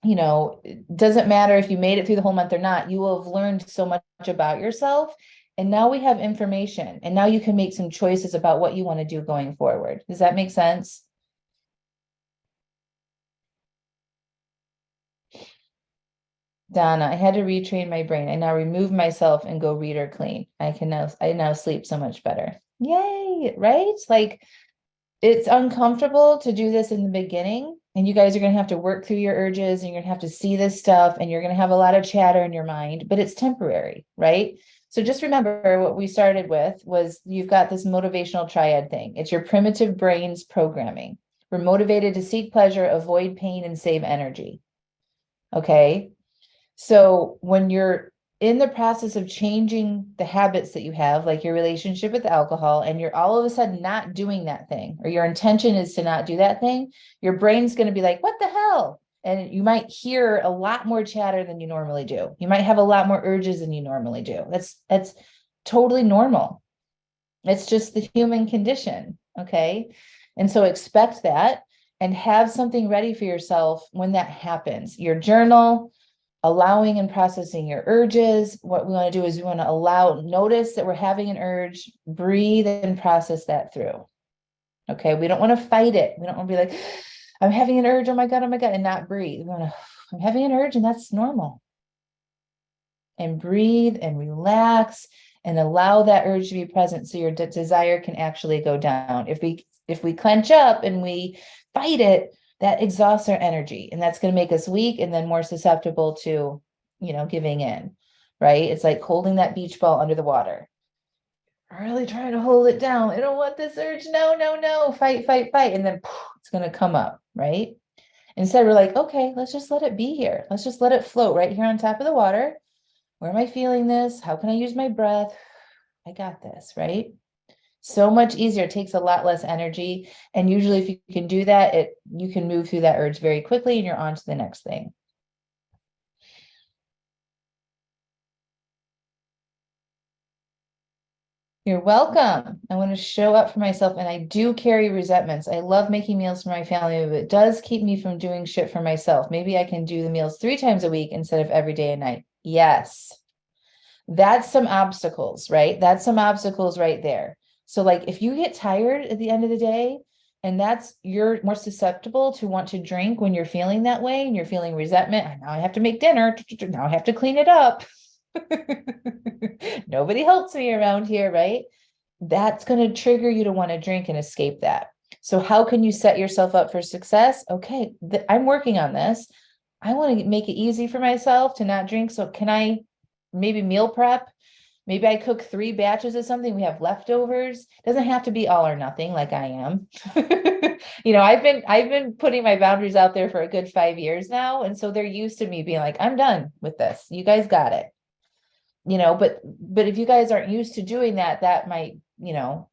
it doesn't matter if you made it through the whole month or not, you will have learned so much about yourself. And now we have information, and now you can make some choices about what you want to do going forward. Does that make sense? Donna, I had to retrain my brain. I now remove myself and go read or clean. I now sleep so much better. Yay, right? Like it's uncomfortable to do this in the beginning, and you guys are going to have to work through your urges and you're going to have to see this stuff and you're going to have a lot of chatter in your mind, but it's temporary, right? So just remember what we started with was you've got this motivational triad thing. It's your primitive brain's programming. We're motivated to seek pleasure, avoid pain, and save energy. Okay. So when you're in the process of changing the habits that you have, like your relationship with alcohol, and you're all of a sudden not doing that thing, or your intention is to not do that thing, your brain's going to be like, what the hell? And you might hear a lot more chatter than you normally do. You might have a lot more urges than you normally do. That's totally normal. It's just the human condition. Okay. And so expect that and have something ready for yourself when that happens. Your journal, allowing and processing your urges. What we want to do is we want to notice that we're having an urge, breathe and process that through. Okay. We don't want to fight it. We don't want to be like, I'm having an urge. Oh my God, and not breathe. We want to, I'm having an urge and that's normal. And breathe and relax and allow that urge to be present so your desire can actually go down. If we clench up and we fight it, that exhausts our energy, and that's going to make us weak and then more susceptible to, giving in. right? It's like holding that beach ball under the water. Really trying to hold it down. I don't want this urge. No, no, no. Fight, fight, fight. And then poof, it's going to come up, right? Instead, we're like, okay, let's just let it be here. Let's just let it float right here on top of the water. Where am I feeling this? How can I use my breath? I got this, right? So much easier. It takes a lot less energy. And usually if you can do that, you can move through that urge very quickly and you're on to the next thing. You're welcome. I want to show up for myself, and I do carry resentments. I love making meals for my family, but it does keep me from doing shit for myself. Maybe I can do the meals 3 times a week instead of every day and night. Yes. That's some obstacles, right? That's some obstacles right there. So like if you get tired at the end of the day, and you're more susceptible to want to drink when you're feeling that way and you're feeling resentment. Now I have to make dinner. Now I have to clean it up. Nobody helps me around here, right? That's going to trigger you to want to drink and escape that. So how can you set yourself up for success? Okay, I'm working on this. I want to make it easy for myself to not drink. So can I maybe meal prep? Maybe I cook 3 batches of something. We have leftovers. Doesn't have to be all or nothing like I am. I've been putting my boundaries out there for a good 5 years now. And so they're used to me being like, I'm done with this. You guys got it. But if you guys aren't used to doing that, that might,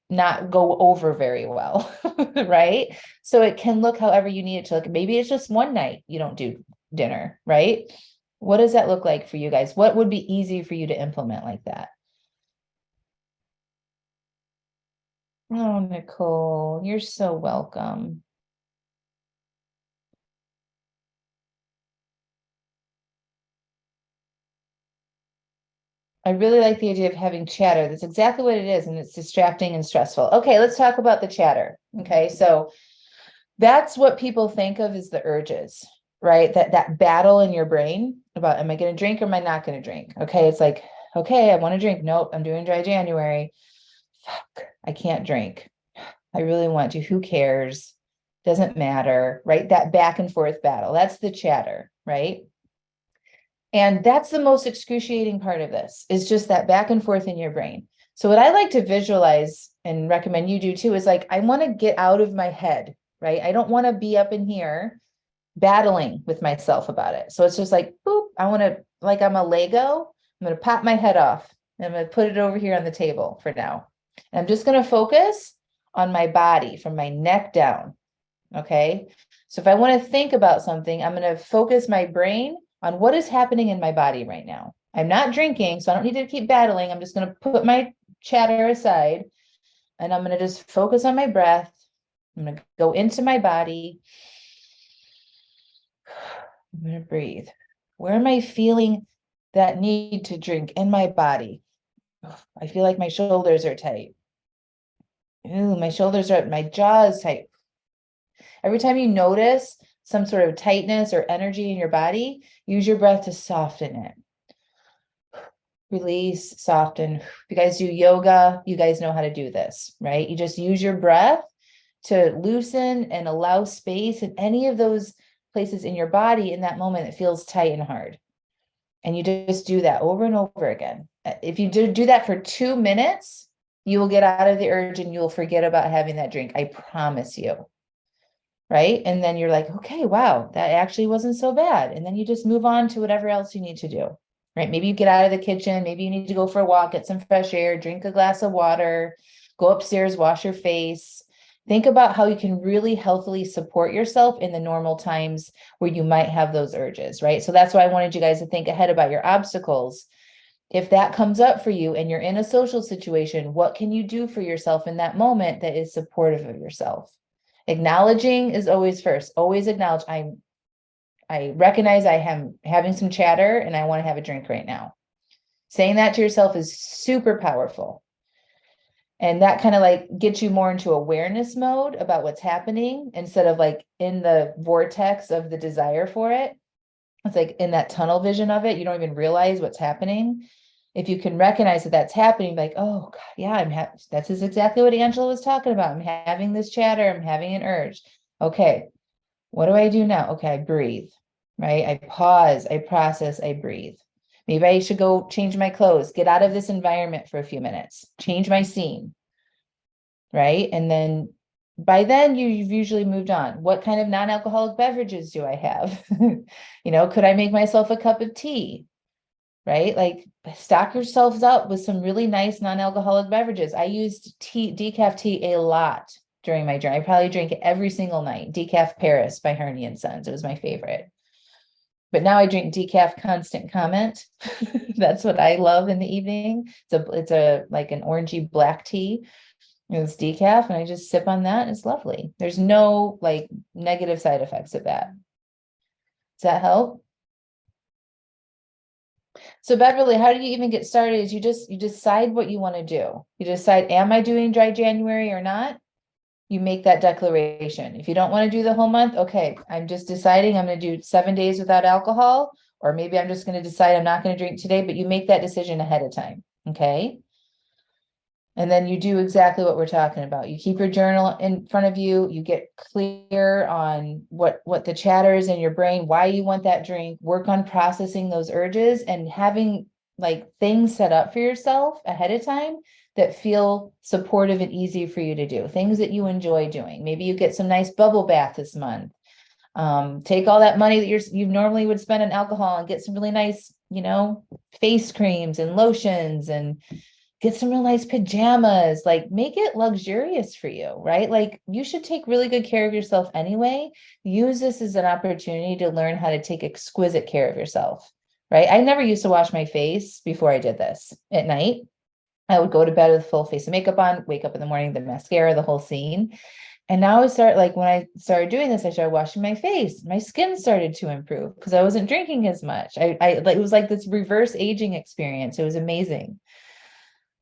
not go over very well. Right. So it can look however you need it to look. Maybe it's just one night you don't do dinner, right? What does that look like for you guys? What would be easy for you to implement like that? Oh, Nicole, you're so welcome. I really like the idea of having chatter. That's exactly what it is, and it's distracting and stressful. Okay, let's talk about the chatter. Okay, so that's what people think of as the urges, right? That battle in your brain about, am I going to drink or am I not going to drink? Okay, it's like, okay, I want to drink. Nope, I'm doing dry January. Fuck, I can't drink. I really want to. Who cares? Doesn't matter, right? That back and forth battle. That's the chatter, right? And that's the most excruciating part of this, is just that back and forth in your brain. So what I like to visualize and recommend you do too is like, I want to get out of my head, right? I don't want to be up in here battling with myself about it. So it's just like, boop, I want to, like I'm a Lego, I'm going to pop my head off. I'm going to put it over here on the table for now. And I'm just going to focus on my body from my neck down. Okay. So if I want to think about something, I'm going to focus my brain on what is happening in my body right now. I'm not drinking, so I don't need to keep battling. I'm just going to put my chatter aside and I'm going to just focus on my breath. I'm going to go into my body. I'm going to breathe. Where am I feeling that need to drink in my body? I feel like my shoulders are tight. Ooh, my shoulders are up, my jaw is tight. Every time you notice some sort of tightness or energy in your body, use your breath to soften it. Release, soften. If you guys do yoga, you guys know how to do this, right? You just use your breath to loosen and allow space in any of those places in your body in that moment that feels tight and hard. And you just do that over and over again. If you do that for 2 minutes, you will get out of the urge and you'll forget about having that drink. I promise you. Right. And then you're like, okay, wow, that actually wasn't so bad. And then you just move on to whatever else you need to do. Right. Maybe you get out of the kitchen. Maybe you need to go for a walk, get some fresh air, drink a glass of water, go upstairs, wash your face. Think about how you can really healthily support yourself in the normal times where you might have those urges. Right. So that's why I wanted you guys to think ahead about your obstacles. If that comes up for you and you're in a social situation, what can you do for yourself in that moment that is supportive of yourself? Acknowledging is always first. Always acknowledge, I recognize I am having some chatter and I want to have a drink right now. Saying that to yourself is super powerful. And that kind of like gets you more into awareness mode about what's happening instead of like in the vortex of the desire for it. It's like in that tunnel vision of it, you don't even realize what's happening. If you can recognize that that's happening, like, oh God, yeah, that's exactly what Angela was talking about. I'm having this chatter. I'm having an urge. Okay. What do I do now? Okay. I breathe, right? I pause, I process, I breathe. Maybe I should go change my clothes, get out of this environment for a few minutes, change my scene, right? And then by then you've usually moved on. What kind of non-alcoholic beverages do I have? Could I make myself a cup of tea? Right? Like stock yourselves up with some really nice non-alcoholic beverages. I used decaf tea a lot during my journey. I probably drink it every single night. Decaf Paris by Harney and Sons. It was my favorite. But now I drink decaf constant comment. That's what I love in the evening. It's a like an orangey black tea. It's decaf, and I just sip on that. It's lovely. There's no like negative side effects of that. Does that help? So Beverly, how do you even get started? Is you decide what you want to do. You decide, am I doing dry January or not? You make that declaration. If you don't want to do the whole month, okay, I'm just deciding I'm going to do 7 days without alcohol, or maybe I'm just going to decide I'm not going to drink today, but you make that decision ahead of time. Okay. And then you do exactly what we're talking about. You keep your journal in front of you. You get clear on what the chatter is in your brain, why you want that drink, work on processing those urges and having like things set up for yourself ahead of time that feel supportive and easy for you to do, things that you enjoy doing. Maybe you get some nice bubble bath this month. Take all that money that you normally would spend on alcohol and get some really nice, face creams and lotions and get some real nice pajamas, like make it luxurious for you, right? Like you should take really good care of yourself anyway. Use this as an opportunity to learn how to take exquisite care of yourself, right? I never used to wash my face before I did this at night. I would go to bed with full face of makeup on, wake up in the morning, the mascara, the whole scene. And now when I started doing this, I started washing my face. My skin started to improve because I wasn't drinking as much. It was like this reverse aging experience. It was amazing.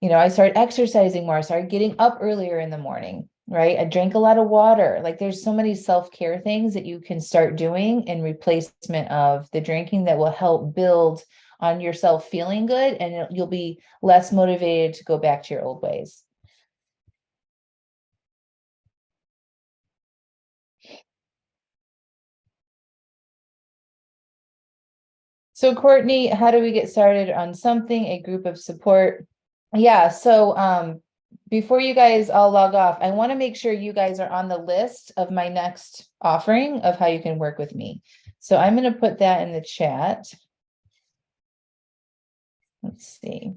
I started exercising more. I started getting up earlier in the morning, right? I drank a lot of water. Like there's so many self-care things that you can start doing in replacement of the drinking that will help build on yourself feeling good, and you'll be less motivated to go back to your old ways. So Courtney, how do we get started on something, a group of support? Yeah, so before you guys all log off, I want to make sure you guys are on the list of my next offering of how you can work with me. So I'm going to put that in the chat. Let's see.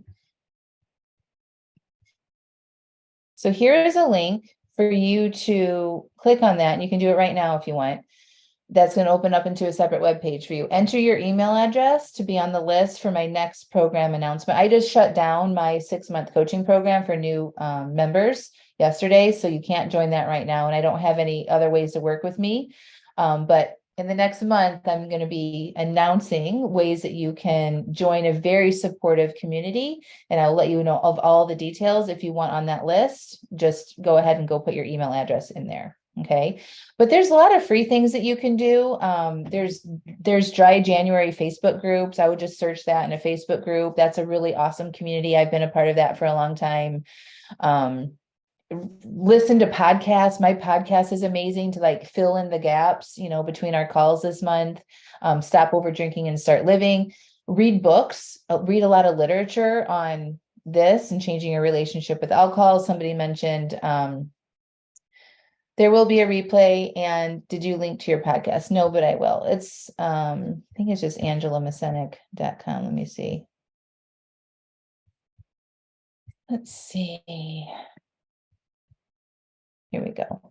So here is a link for you to click on that, and you can do it right now if you want. That's going to open up into a separate web page for you. Enter your email address to be on the list for my next program announcement. I just shut down my 6-month coaching program for new members yesterday, so you can't join that right now. And I don't have any other ways to work with me. But in the next month, I'm going to be announcing ways that you can join a very supportive community. And I'll let you know of all the details. If you want on that list, just go ahead and go put your email address in there. Okay. But there's a lot of free things that you can do. There's Dry January Facebook groups. I would just search that in a Facebook group. That's a really awesome community. I've been a part of that for a long time. Listen to podcasts. My podcast is amazing to like fill in the gaps, between our calls this month. Stop over drinking and start living. Read books. Read a lot of literature on this and changing your relationship with alcohol. Somebody mentioned there will be a replay. And did you link to your podcast? No, but I will. It's, I think it's just AngelaMascenik.com. Let me see. Let's see. Here we go.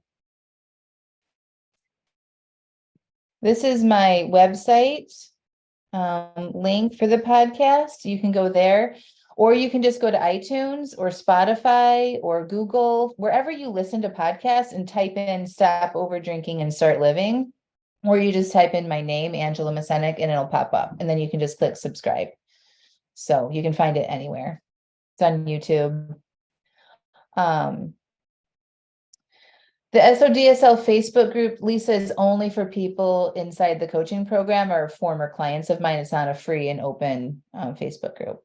This is my website link for the podcast. You can go there, or you can just go to iTunes or Spotify or Google, wherever you listen to podcasts, and type in Stop Over Drinking and Start Living. Or you just type in my name, Angela Mascenik, and it'll pop up. And then you can just click subscribe. So you can find it anywhere. It's on YouTube. The SODSL Facebook group, Lisa, is only for people inside the coaching program or former clients of mine. It's not a free and open Facebook group.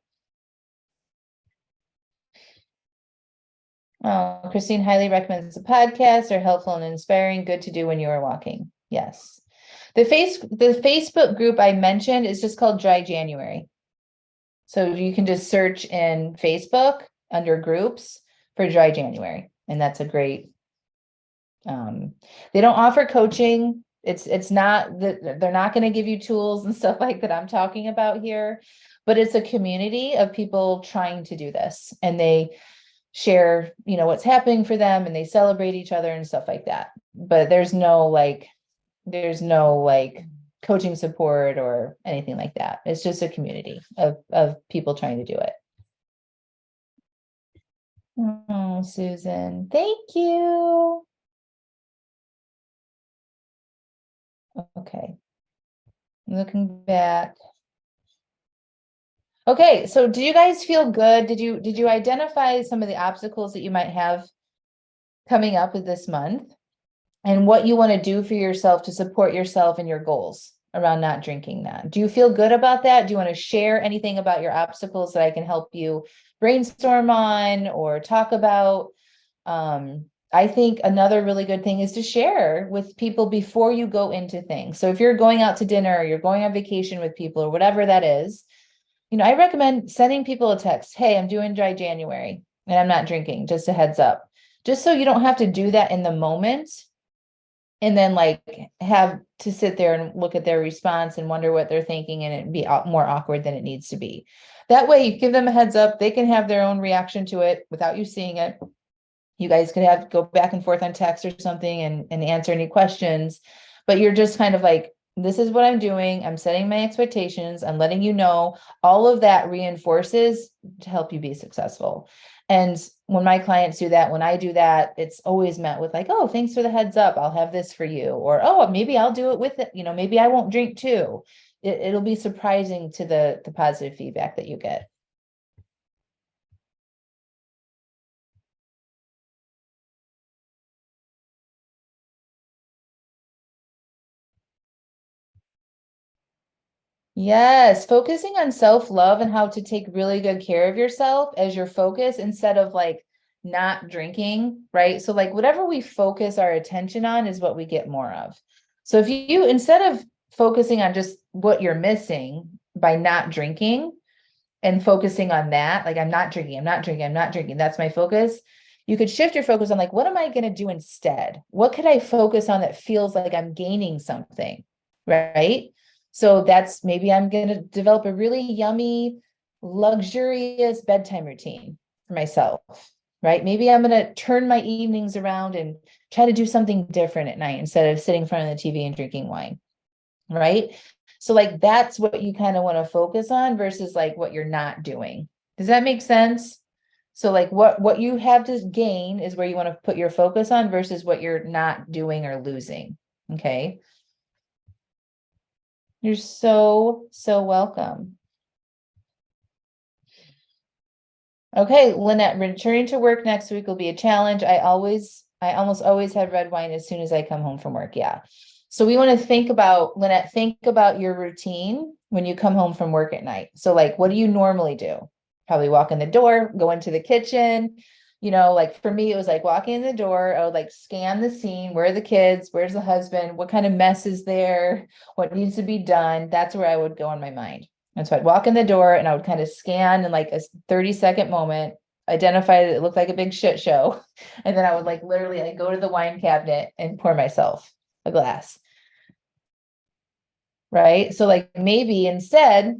Oh, Christine highly recommends the podcast. They're helpful and inspiring. Good to do when you are walking. Yes. The Facebook group I mentioned is just called Dry January. So you can just search in Facebook under groups for Dry January. And that's a great, they don't offer coaching. It's not that they're not going to give you tools and stuff like that I'm talking about here, but it's a community of people trying to do this, and they share, what's happening for them, and they celebrate each other and stuff like that. But there's no coaching support or anything like that. It's just a community of people trying to do it. Oh, Susan, thank you. Okay. Looking back. Okay, so do you guys feel good? Did you identify some of the obstacles that you might have coming up with this month, and what you want to do for yourself to support yourself and your goals around not drinking that? Do you feel good about that? Do you want to share anything about your obstacles that I can help you brainstorm on or talk about? I think another really good thing is to share with people before you go into things. So if you're going out to dinner, or you're going on vacation with people, or whatever that is, I recommend sending people a text. Hey, I'm doing Dry January and I'm not drinking, just a heads up. Just so you don't have to do that in the moment and then have to sit there and look at their response and wonder what they're thinking, and it be more awkward than it needs to be. That way you give them a heads up. They can have their own reaction to it without you seeing it. You guys could go back and forth on text or something and answer any questions, but you're just kind of like, this is what I'm doing. I'm setting my expectations. I'm letting you know. All of that reinforces to help you be successful. And when my clients do that, when I do that, it's always met with oh, thanks for the heads up. I'll have this for you. Or, oh, maybe I'll do it with it. Maybe I won't drink too. It'll be surprising to the positive feedback that you get. Yes, focusing on self-love and how to take really good care of yourself as your focus instead of not drinking, right? So whatever we focus our attention on is what we get more of. So if you instead of focusing on just what you're missing by not drinking and focusing on that, I'm not drinking, I'm not drinking, I'm not drinking, that's my focus. You could shift your focus on what am I going to do instead? What could I focus on that feels like I'm gaining something, right? So that's maybe I'm going to develop a really yummy, luxurious bedtime routine for myself, right? Maybe I'm going to turn my evenings around and try to do something different at night instead of sitting in front of the TV and drinking wine, right? So that's what you kind of want to focus on versus what you're not doing. Does that make sense? So what you have to gain is where you want to put your focus on versus what you're not doing or losing. Okay. You're so, so welcome. Okay, Lynette, returning to work next week will be a challenge. I almost always have red wine as soon as I come home from work. Yeah. So we want to think about, Lynette, think about your routine when you come home from work at night. So what do you normally do? Probably walk in the door, go into the kitchen. For me, it was walking in the door. I would scan the scene. Where are the kids? Where's the husband? What kind of mess is there? What needs to be done? That's where I would go in my mind. And so I'd walk in the door and I would kind of scan in a 30-second moment, identify that it looked like a big shit show. And then I would literally go to the wine cabinet and pour myself a glass. Right. So maybe instead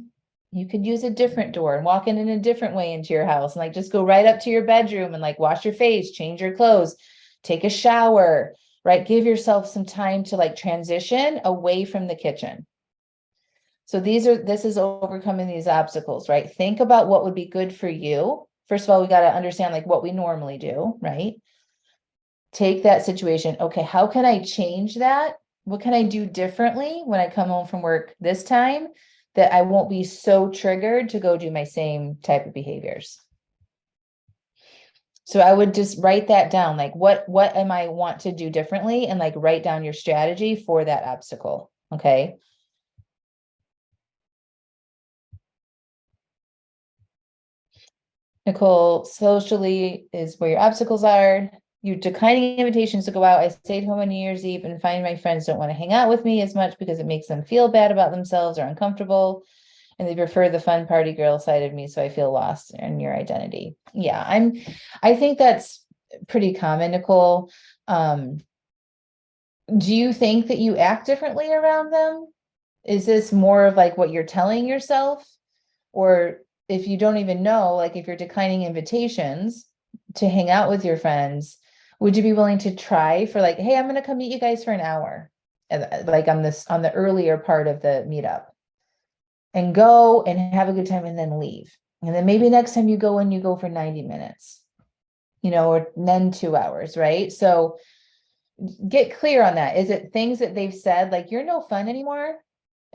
you could use a different door and walk in a different way into your house and just go right up to your bedroom and wash your face, change your clothes, take a shower, right? Give yourself some time to transition away from the kitchen. So this is overcoming these obstacles, right? Think about what would be good for you. First of all, we got to understand what we normally do, right? Take that situation. Okay, how can I change that? What can I do differently when I come home from work this time that I won't be so triggered to go do my same type of behaviors? So I would just write that down. What am I want to do differently? And write down your strategy for that obstacle. Okay. Nicole, socially is where your obstacles are. You declining invitations to go out. I stayed home on New Year's Eve and find my friends don't want to hang out with me as much because it makes them feel bad about themselves or uncomfortable. and they prefer the fun party girl side of me, so I feel lost in your identity. Yeah, I think that's pretty common, Nicole. Do you think that you act differently around them? Is this more of like what you're telling yourself? Or if you don't even know, like if you're declining invitations to hang out with your friends, would you be willing to try for like, hey, I'm going to come meet you guys for an hour, like on the earlier part of the meetup, and go and have a good time and then leave. And then maybe next time you go in, you go for 90 minutes, or then 2 hours, right? So get clear on that. Is it things that they've said, like, you're no fun anymore?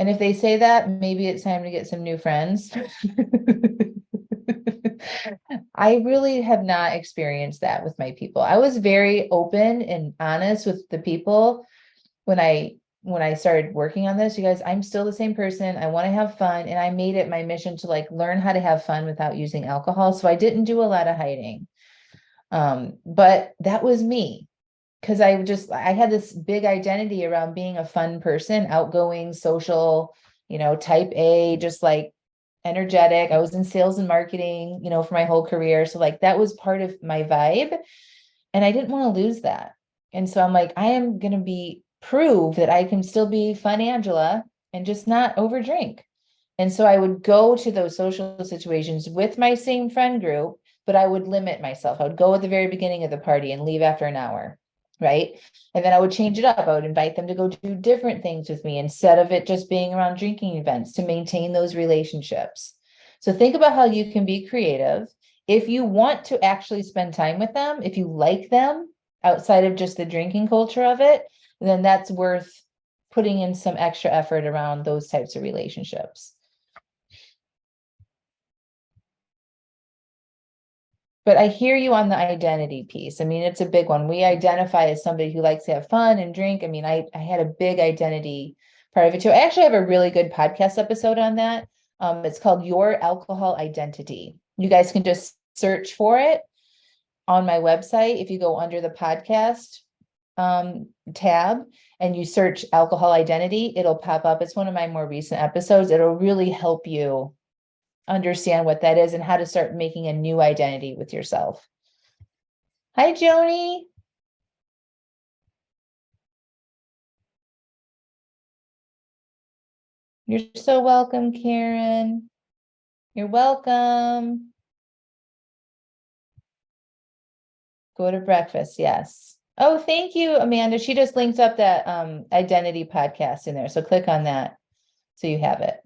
And if they say that, maybe it's time to get some new friends. I really have not experienced that with my people. I was very open and honest with the people when I started working on this. You guys, I'm still the same person. I want to have fun, and I made it my mission to like learn how to have fun without using alcohol. So I didn't do a lot of hiding. But that was me. Because I had this big identity around being a fun person, outgoing, social, type A, just like energetic. I was in sales and marketing, for my whole career. So like that was part of my vibe. And I didn't want to lose that. And so I'm like, I am going to prove that I can still be fun Angela and just not overdrink. And so I would go to those social situations with my same friend group, but I would limit myself. I would go at the very beginning of the party and leave after an hour. Right. And then I would change it up. I would invite them to go do different things with me instead of it just being around drinking events to maintain those relationships. So think about how you can be creative. If you want to actually spend time with them, if you like them outside of just the drinking culture of it, then that's worth putting in some extra effort around those types of relationships. But I hear you on the identity piece. I mean, it's a big one. We identify as somebody who likes to have fun and drink. I mean, I had a big identity part of it too. I actually have a really good podcast episode on that. It's called Your Alcohol Identity. You guys can just search for it on my website. If you go under the podcast tab and you search alcohol identity, it'll pop up. It's one of my more recent episodes. It'll really help you understand what that is and how to start making a new identity with yourself. Hi, Joni. You're so welcome, Karen. You're welcome. Go to breakfast. Yes. Oh, thank you, Amanda. She just linked up that identity podcast in there. So click on that so you have it.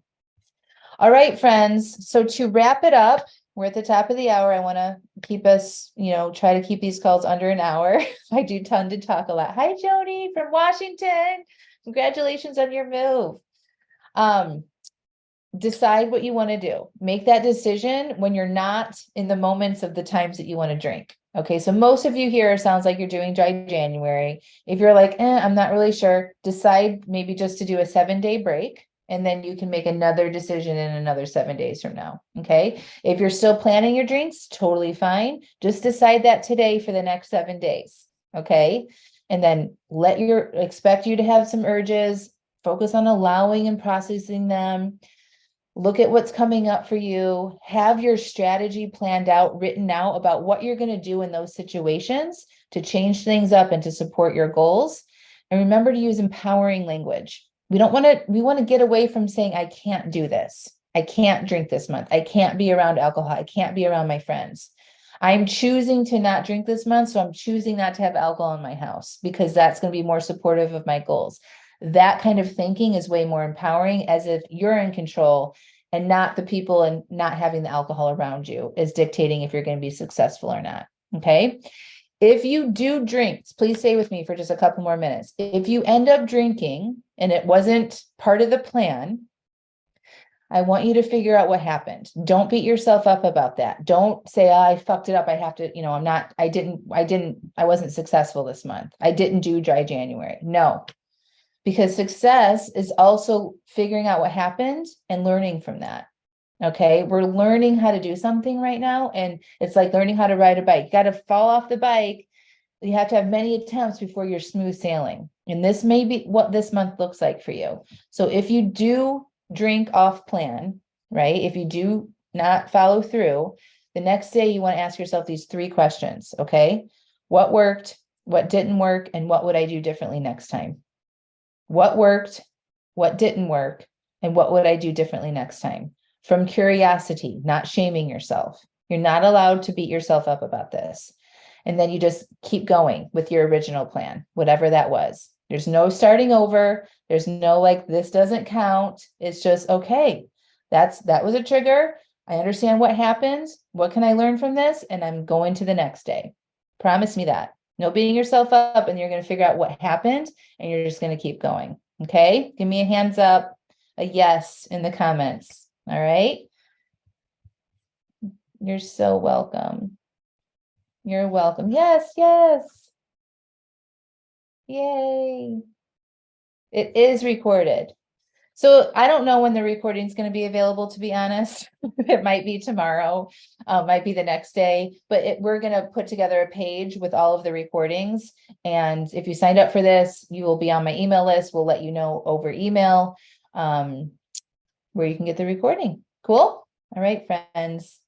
All right, friends. So to wrap it up, we're at the top of the hour. I want to keep us, try to keep these calls under an hour. I do tend to talk a lot. Hi, Joni from Washington. Congratulations on your move. Decide what you want to do. Make that decision when you're not in the moments of the times that you want to drink. Okay, so most of you here sounds like you're doing dry January. If you're like, I'm not really sure, decide maybe just to do a 7-day break. And then you can make another decision in another 7 days from now. Okay. If you're still planning your drinks, totally fine. Just decide that today for the next 7 days. Okay. And then expect you to have some urges, focus on allowing and processing them. Look at what's coming up for you. Have your strategy planned out, written out about what you're going to do in those situations to change things up and to support your goals. And remember to use empowering language. We want to get away from saying, I can't do this. I can't drink this month. I can't be around alcohol. I can't be around my friends. I'm choosing to not drink this month. So I'm choosing not to have alcohol in my house because that's going to be more supportive of my goals. That kind of thinking is way more empowering, as if you're in control and not the people and not having the alcohol around you is dictating if you're going to be successful or not. Okay. If you do drink, please stay with me for just a couple more minutes. If you end up drinking and it wasn't part of the plan, I want you to figure out what happened. Don't beat yourself up about that. Don't say, I fucked it up. I have to, I wasn't successful this month. I didn't do dry January. No, because success is also figuring out what happened and learning from that. Okay. We're learning how to do something right now. And it's like learning how to ride a bike. You got to fall off the bike. You have to have many attempts before you're smooth sailing. And this may be what this month looks like for you. So if you do drink off plan, right? If you do not follow through, the next day you want to ask yourself these 3 questions, okay? What worked? What didn't work? And what would I do differently next time? What worked? What didn't work? And what would I do differently next time? From curiosity, not shaming yourself. You're not allowed to beat yourself up about this. And then you just keep going with your original plan, whatever that was. There's no starting over. There's no like, this doesn't count. It's just, okay, that was a trigger. I understand what happened. What can I learn from this? And I'm going to the next day. Promise me that. No beating yourself up, and you're going to figure out what happened and you're just going to keep going. Okay. Give me a hands up, a yes in the comments. All right. You're so welcome. You're welcome. Yes, yes. Yay. It is recorded. So I don't know when the recording is going to be available, to be honest. It might be tomorrow, might be the next day, but we're going to put together a page with all of the recordings. And if you signed up for this, you will be on my email list. We'll let you know over email where you can get the recording. Cool. All right, friends.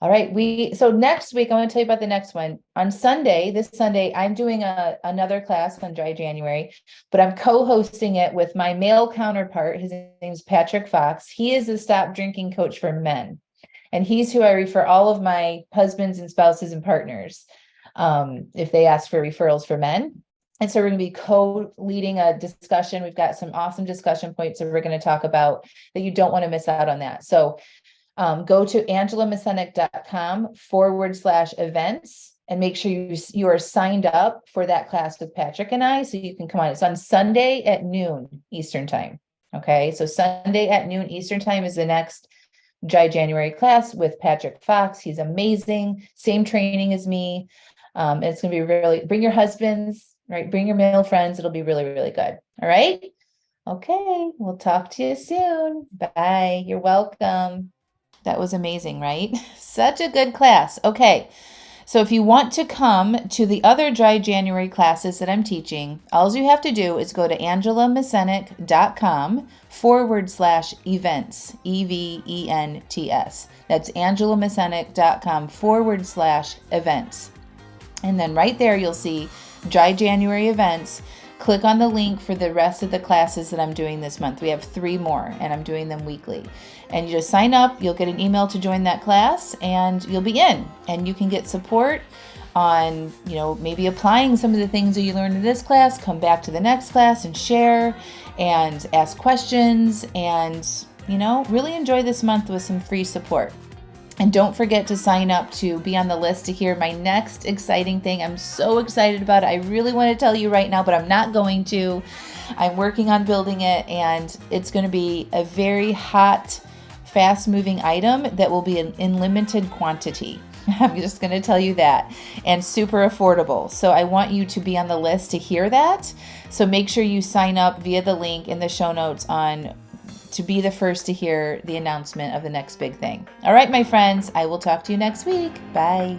All right, so next week, I want to tell you about the next one. On Sunday, this Sunday, I'm doing another class on Dry January, but I'm co-hosting it with my male counterpart. His name's Patrick Fox. He is the stop drinking coach for men. And he's who I refer all of my husbands and spouses and partners if they ask for referrals for men. And so we're going to be co-leading a discussion. We've got some awesome discussion points that we're going to talk about that you don't want to miss out on that. So go to angelamascenik.com/events and make sure you are signed up for that class with Patrick and I, so you can come on. It's on Sunday at noon Eastern time. Okay, so Sunday at noon Eastern time is the next Dry January class with Patrick Fox. He's amazing. Same training as me. It's going to be really, bring your husbands, right? Bring your male friends. It'll be really, really good. All right. Okay. We'll talk to you soon. Bye. You're welcome. That was amazing, right? Such a good class. Okay. So if you want to come to the other Dry January classes that I'm teaching, all you have to do is go to angelamascenik.com/events, EVENTS. That's angelamascenik.com/events. And then right there, you'll see Dry January events. Click on the link for the rest of the classes that I'm doing this month. We have 3 more, and I'm doing them weekly. And you just sign up, you'll get an email to join that class, and you'll be in. And you can get support on, maybe applying some of the things that you learned in this class, come back to the next class and share and ask questions and, really enjoy this month with some free support. And don't forget to sign up to be on the list to hear my next exciting thing. I'm so excited about it. I really want to tell you right now, but I'm not going to. I'm working on building it, and it's going to be a very hot, fast-moving item that will be in limited quantity. I'm just going to tell you that. And super affordable. So I want you to be on the list to hear that. So make sure you sign up via the link in the show notes to be the first to hear the announcement of the next big thing. All right, my friends, I will talk to you next week. Bye.